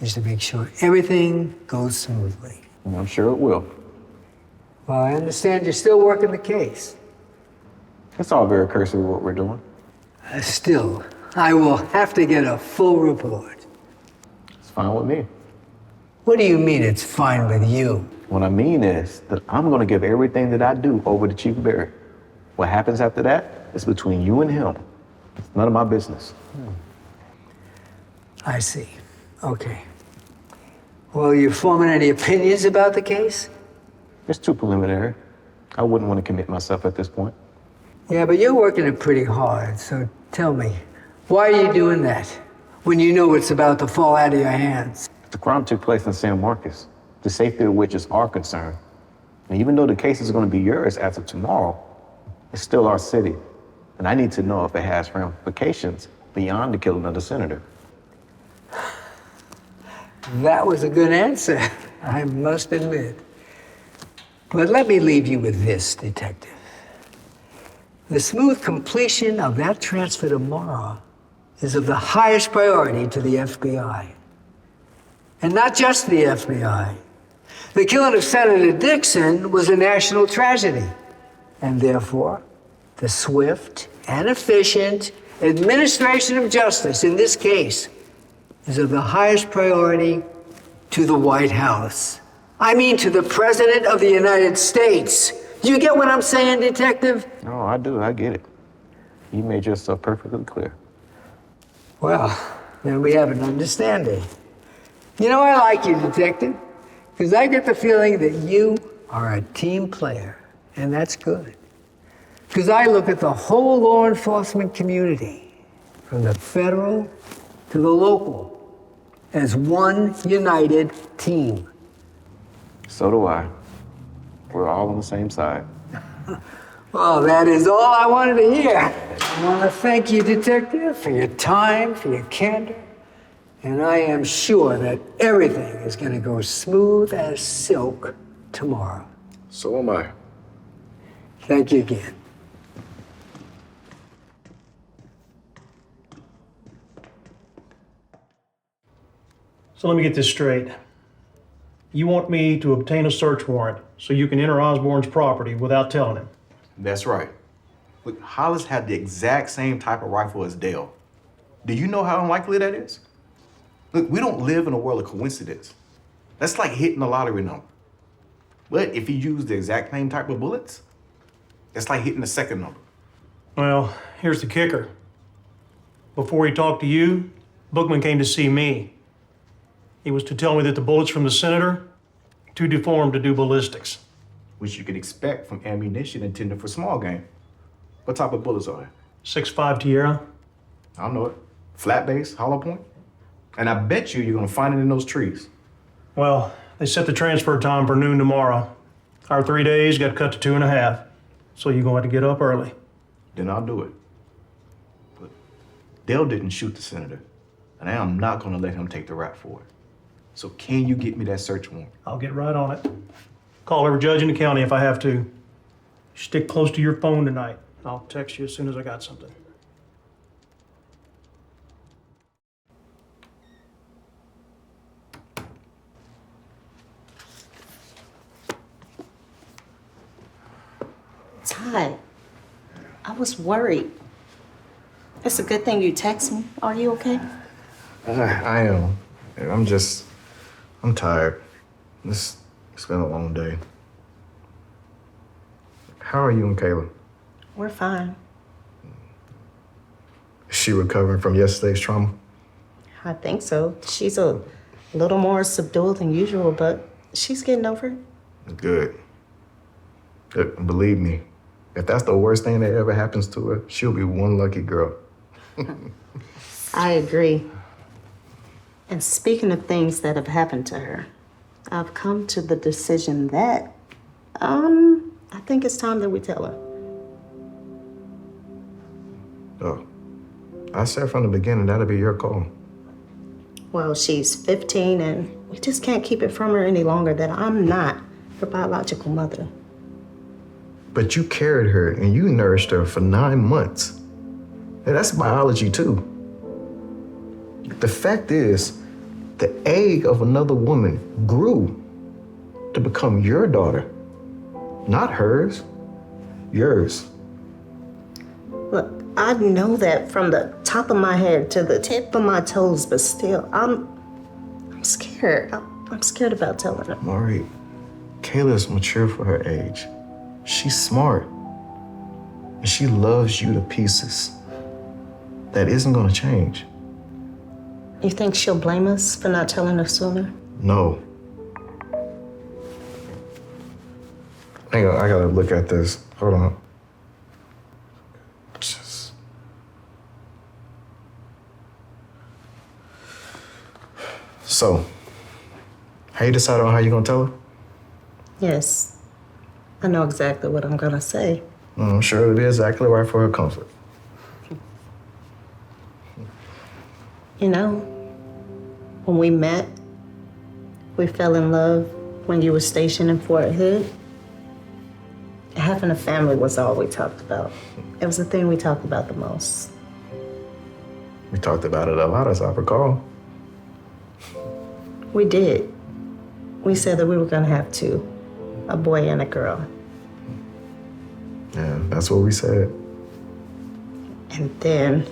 is to make sure everything goes smoothly. I'm sure it will. Well, I understand you're still working the case. It's all very cursory what we're doing. Still, I will have to get a full report. It's fine with me. What do you mean it's fine with you? What I mean is that I'm going to give everything that I do over to Chief Barry. What happens after that is between you and him. It's none of my business. I see. Okay. Well, you forming any opinions about the case? It's too preliminary. I wouldn't want to commit myself at this point. Yeah, but you're working it pretty hard, so tell me, why are you doing that when you know it's about to fall out of your hands? The crime took place in San Marcos, the safety of which is our concern. And even though the case is going to be yours as of tomorrow, it's still our city. And I need to know if it has ramifications beyond the killing of the senator. That was a good answer, I must admit. But let me leave you with this, Detective. The smooth completion of that transfer tomorrow is of the highest priority to the FBI. And not just the FBI. The killing of Senator Dixon was a national tragedy. And therefore, the swift and efficient administration of justice in this case is of the highest priority to the White House. I mean to the President of the United States. Do you get what I'm saying, Detective? No, I do. I get it. You made yourself perfectly clear. Well, then we have an understanding. You know, I like you, Detective, because I get the feeling that you are a team player, and that's good. Because I look at the whole law enforcement community, from the federal to the local, as one united team. So do I. We're all on the same side. Well, that is all I wanted to hear. I want to thank you, Detective, for your time, for your candor. And I am sure that everything is going to go smooth as silk tomorrow. So am I. Thank you again. So let me get this straight. You want me to obtain a search warrant so you can enter Osbourne's property without telling him? That's right. Look, Hollis had the exact same type of rifle as Dale. Do you know how unlikely that is? Look, we don't live in a world of coincidence. That's like hitting the lottery number. But if he used the exact same type of bullets, that's like hitting the second number. Well, here's the kicker. Before he talked to you, Bookman came to see me. He was to tell me that the bullets from the senator, too deformed to do ballistics. Which you could expect from ammunition intended for small game. What type of bullets are they? 6.5 Tierra. I know it. Flat base, hollow point. And I bet you're gonna find it in those trees. Well, they set the transfer time for noon tomorrow. Our 3 days got cut to 2.5. So you're gonna have to get up early. Then I'll do it. But Dale didn't shoot the senator. And I am not gonna let him take the rap for it. So can you get me that search warrant? I'll get right on it. Call every judge in the county if I have to. Stick close to your phone tonight. I'll text you as soon as I got something. Ty, I was worried. It's a good thing you text me. Are you okay? I am. I'm tired. It's been a long day. How are you and Kayla? We're fine. Is she recovering from yesterday's trauma? I think so. She's a little more subdued than usual, but she's getting over it. Good. Believe me, if that's the worst thing that ever happens to her, she'll be one lucky girl. I agree. And speaking of things that have happened to her, I've come to the decision that, I think it's time that we tell her. Oh, I said from the beginning that'll be your call. Well, she's 15 and we just can't keep it from her any longer that I'm not her biological mother. But you carried her and you nourished her for 9 months. And that's biology too. The fact is, the egg of another woman grew to become your daughter. Not hers, yours. Look, I know that from the top of my head to the tip of my toes, but still, I'm scared. I'm scared about telling her. Maury, Kayla's mature for her age. She's smart. And she loves you to pieces. That isn't gonna change. You think she'll blame us for not telling her sooner? No. Hang on, I gotta look at this. Hold on. So, how you decide on how you gonna tell her? Yes. I know exactly what I'm gonna say. I'm sure it'll be exactly right for her comfort. You know, when we met, we fell in love when you were stationed in Fort Hood. Having a family was all we talked about. It was the thing we talked about the most. We talked about it a lot, as I recall. We did. We said that we were gonna have two, a boy and a girl. Yeah, that's what we said. And then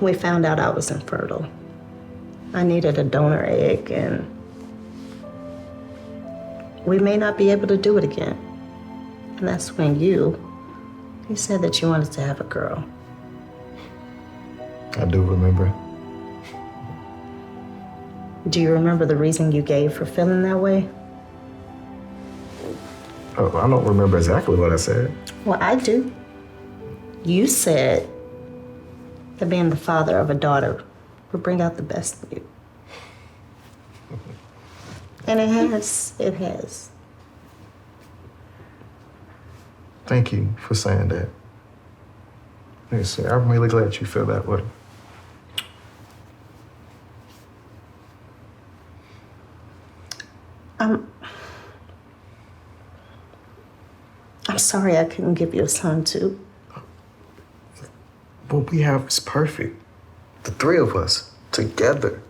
we found out I was infertile. I needed a donor egg, and we may not be able to do it again. And that's when you said that you wanted to have a girl. I do remember. Do you remember the reason you gave for feeling that way? Oh, I don't remember exactly what I said. Well, I do. You said that being the father of a daughter would bring out the best in you. And it has. It has. Thank you for saying that. Let me see, I'm really glad you feel that way. I'm sorry I couldn't give you a son, too. What we have is perfect. The three of us together.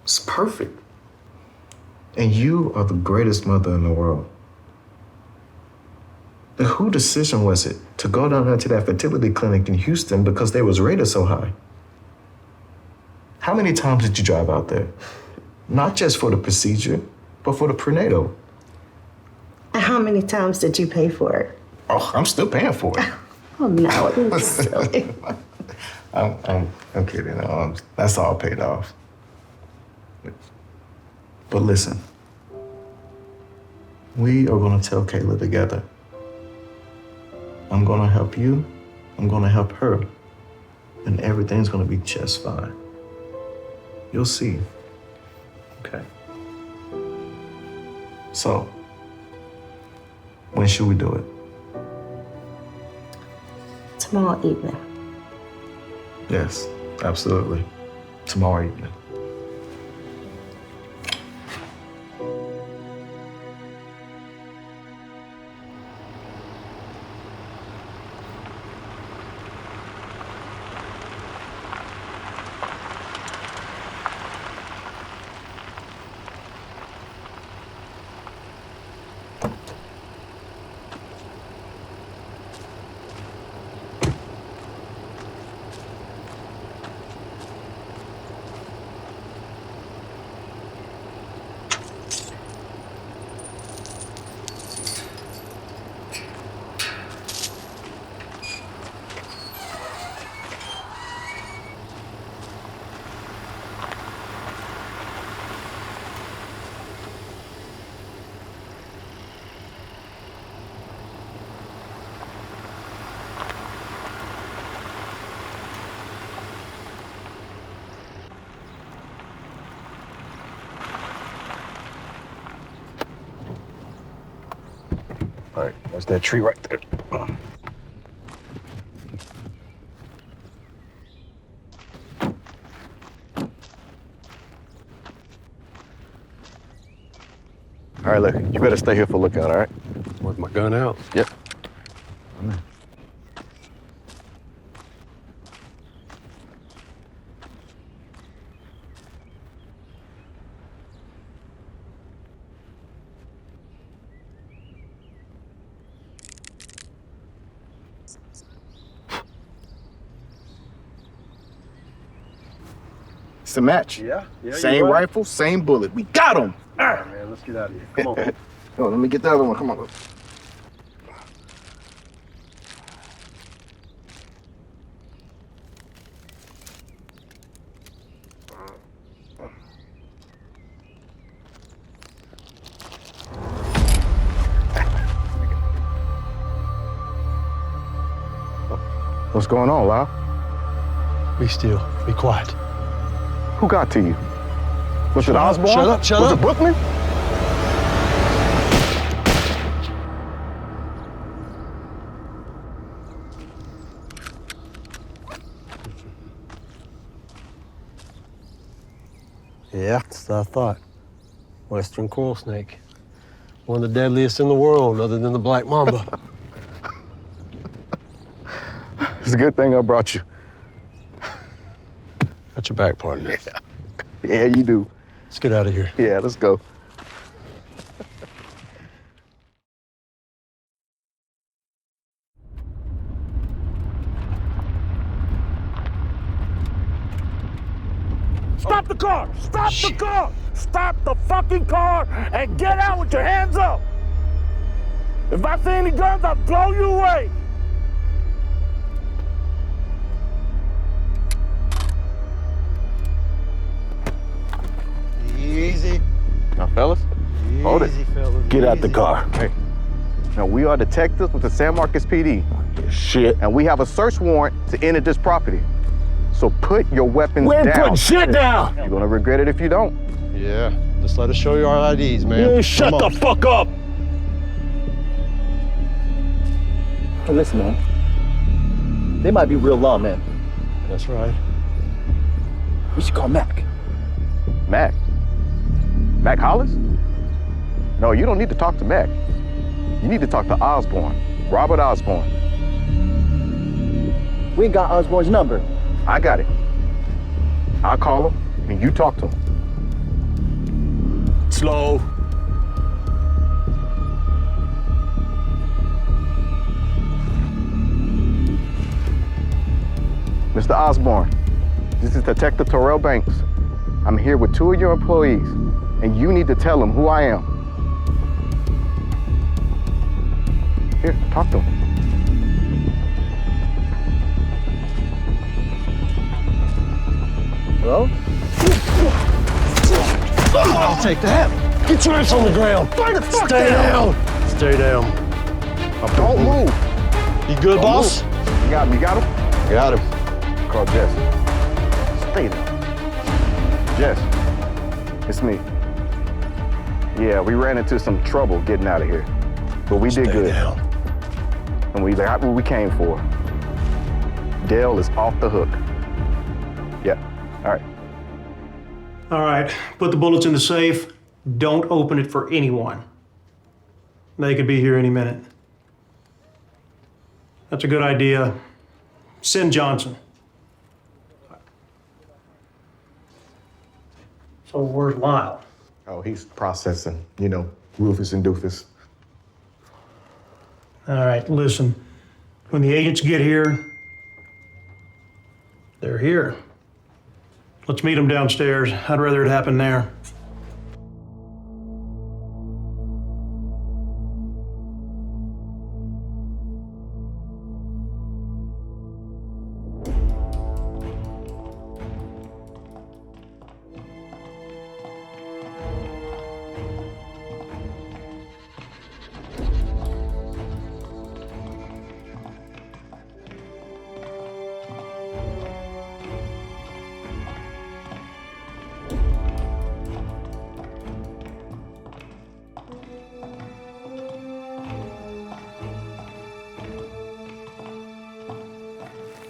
It's perfect. And you are the greatest mother in the world. And whose decision was it to go down there to that fertility clinic in Houston because they was rated so high? How many times did you drive out there? Not just for the procedure, but for the prenatal. And how many times did you pay for it? Oh, I'm still paying for it. Oh, no, it was silly. I'm kidding. That's all paid off. But listen, we are gonna tell Kayla together. I'm gonna help you, I'm gonna help her, and everything's gonna be just fine. You'll see. Okay. So, when should we do it? Tomorrow evening. Yes, absolutely. Tomorrow evening. All right, there's that tree right there. All right, look, you better stay here for a lookout, all right? With my gun out? Yep. It's a match. Yeah, Same you're right. rifle, same bullet. We got him. All right, man, let's get out of here. Come on. Oh, let me get the other one. Come on. What's going on, Lyle? Be still. Be quiet. Who got to you? Was Shut it up, Osbourne? shut up, shut Was up. it Brooklyn? Yeah, that's what I thought. Western coral snake. One of the deadliest in the world, other than the black mamba. It's a good thing I brought you. Got your back, partner. Yeah, you do. Let's get out of here. Yeah, let's go. Stop the car! Stop the car! Stop the fucking car and get out with your hands up! If I see any guns, I'll blow you away! Easy. Now, fellas, hold it. Easy, fellas. Get out the easy. car. Hey. Now, we are detectives with the San Marcos PD. Shit. And we have a search warrant to enter this property. So put your weapons We ain't down. putting shit down! You're gonna regret it if you don't. Yeah, just let us show you our IDs, man. You shut the fuck up! Hey, listen, man. They might be real law, man. That's right. We should call Mac. Mac? Mac Hollis? No, you don't need to talk to Mac. You need to talk to Osbourne, Robert Osbourne. We ain't got Osborne's number. I got it. I'll call him and you talk to him. Slow. Mr. Osbourne, this is Detective Tyrell Banks. I'm here with 2 of your employees, and you need to tell them who I am. Here, talk to him. Hello? I'll take that. Get your ass on the ground. Stay down. Stay down. Don't move. You good, Don't boss? move. You got him, you got him? Got him. Call Jess. Stay there. Jess, it's me. Yeah, we ran into some trouble getting out of here, but we did good. Down. And we got what we came for. Dale is off the hook. Yeah, all right. All right, put the bullets in the safe. Don't open it for anyone. They could be here any minute. That's a good idea. Send Johnson. So where's Lyle? Oh, he's processing, you know, Rufus and Doofus. All right, listen. When the agents get here, they're here. Let's meet them downstairs. I'd rather it happen there.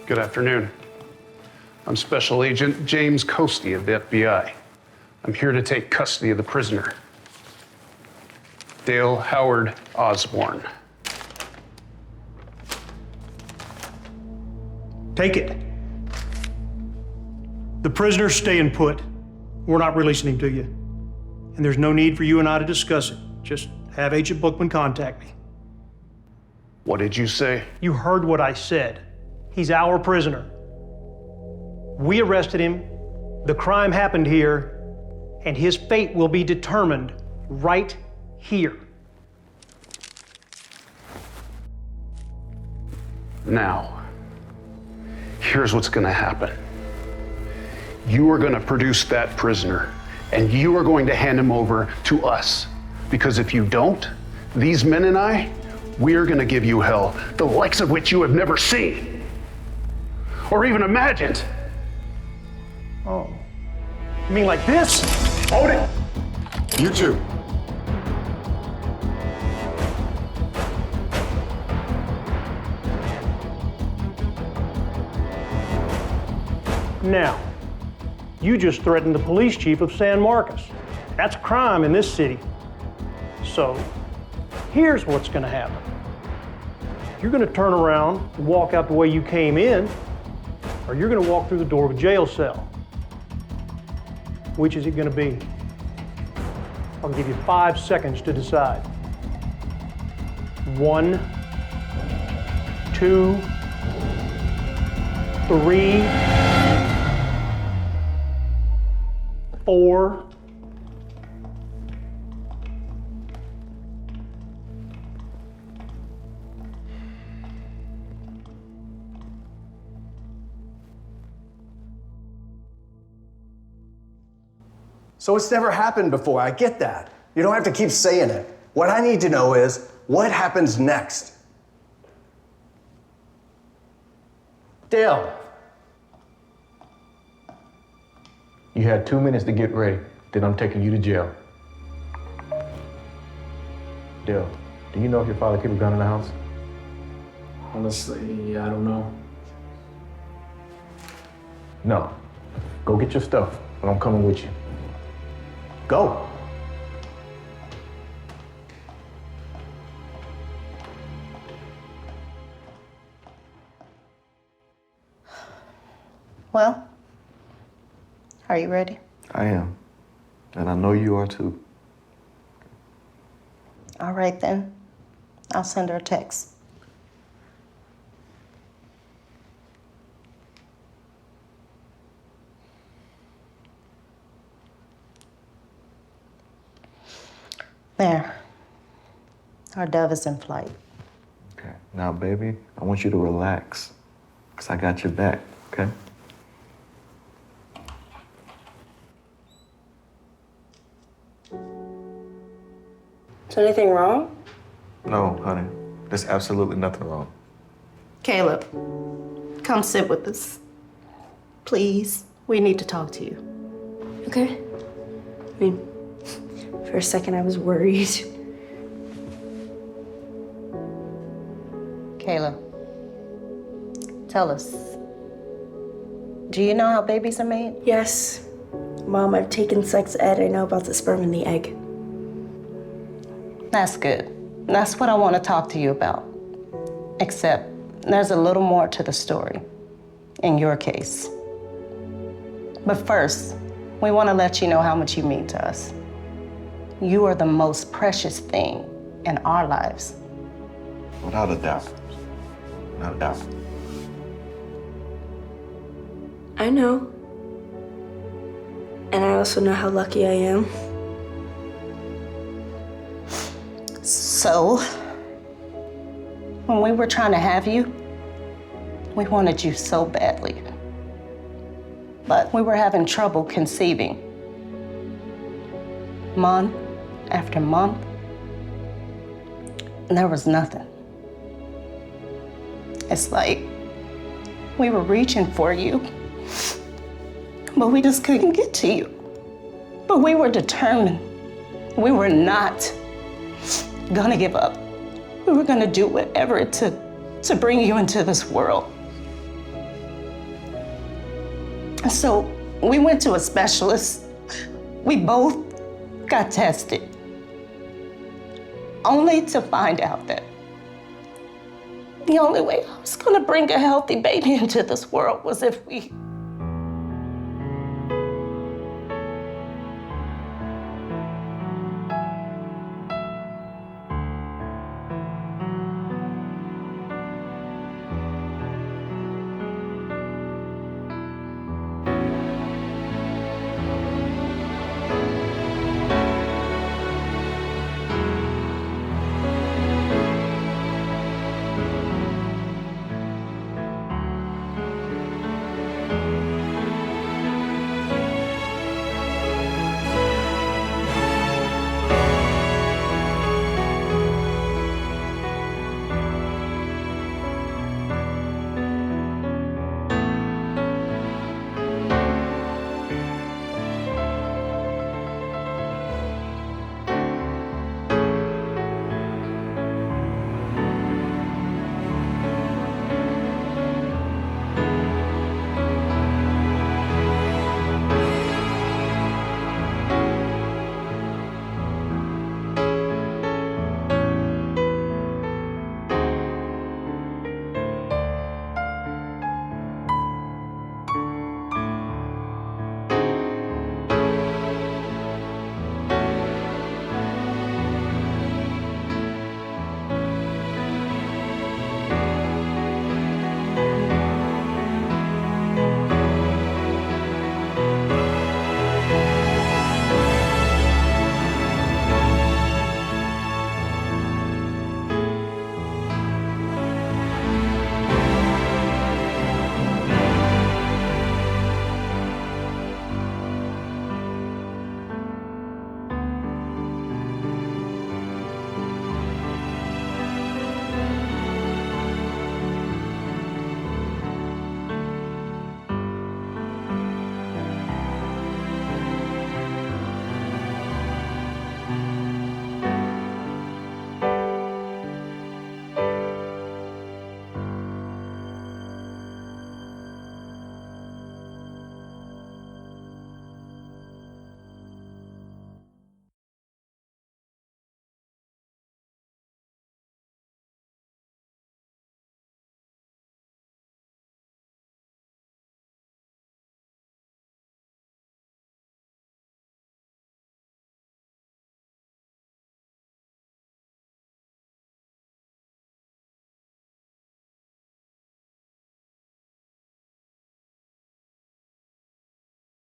Good afternoon. I'm Special Agent James Coastie of the FBI. I'm here to take custody of the prisoner, Dale Howard Osbourne. Take it. The prisoner's staying put. We're not releasing him to you. And there's no need for you and I to discuss it. Just have Agent Bookman contact me. What did you say? You heard what I said. He's our prisoner. We arrested him. The crime happened here, and his fate will be determined right here. Now, here's what's gonna happen. You are gonna produce that prisoner, and you are going to hand him over to us. Because if you don't, these men and I, we are gonna give you hell, the likes of which you have never seen or even imagined. Oh. You mean like this? Hold it! You too. Now, you just threatened the police chief of San Marcos. That's a crime in this city. So, here's what's gonna happen. You're gonna turn around and walk out the way you came in, or you're gonna walk through the door of a jail cell. Which is it gonna be? I'll give you 5 seconds to decide. 1, 2, 3, 4. So it's never happened before, I get that. You don't have to keep saying it. What I need to know is, what happens next? Dale! You had 2 minutes to get ready, then I'm taking you to jail. Dale, do you know if your father kept a gun in the house? Honestly, I don't know. No. Go get your stuff, but I'm coming with you. Go. Well, are you ready? I am. And I know you are too. All right then. I'll send her a text. There. Our dove is in flight. Okay. Now, baby, I want you to relax. Because I got your back, okay? Is anything wrong? No, honey. There's absolutely nothing wrong. Caleb, come sit with us. Please, we need to talk to you. Okay. I mean, for a second I was worried. Caleb, tell us. Do you know how babies are made? Yes. Mom, I've taken sex ed. I know about the sperm and the egg. That's good. That's what I want to talk to you about. Except there's a little more to the story in your case. But first, we want to let you know how much you mean to us. You are the most precious thing in our lives. Without a doubt. Without a doubt. I know. And I also know how lucky I am. So, when we were trying to have you, we wanted you so badly. But we were having trouble conceiving. Month after month, and there was nothing. It's like we were reaching for you, but we just couldn't get to you. But we were determined. We were not gonna give up. We were gonna do whatever it took to bring you into this world. So we went to a specialist. We both got tested, only to find out that the only way I was gonna bring a healthy baby into this world was if we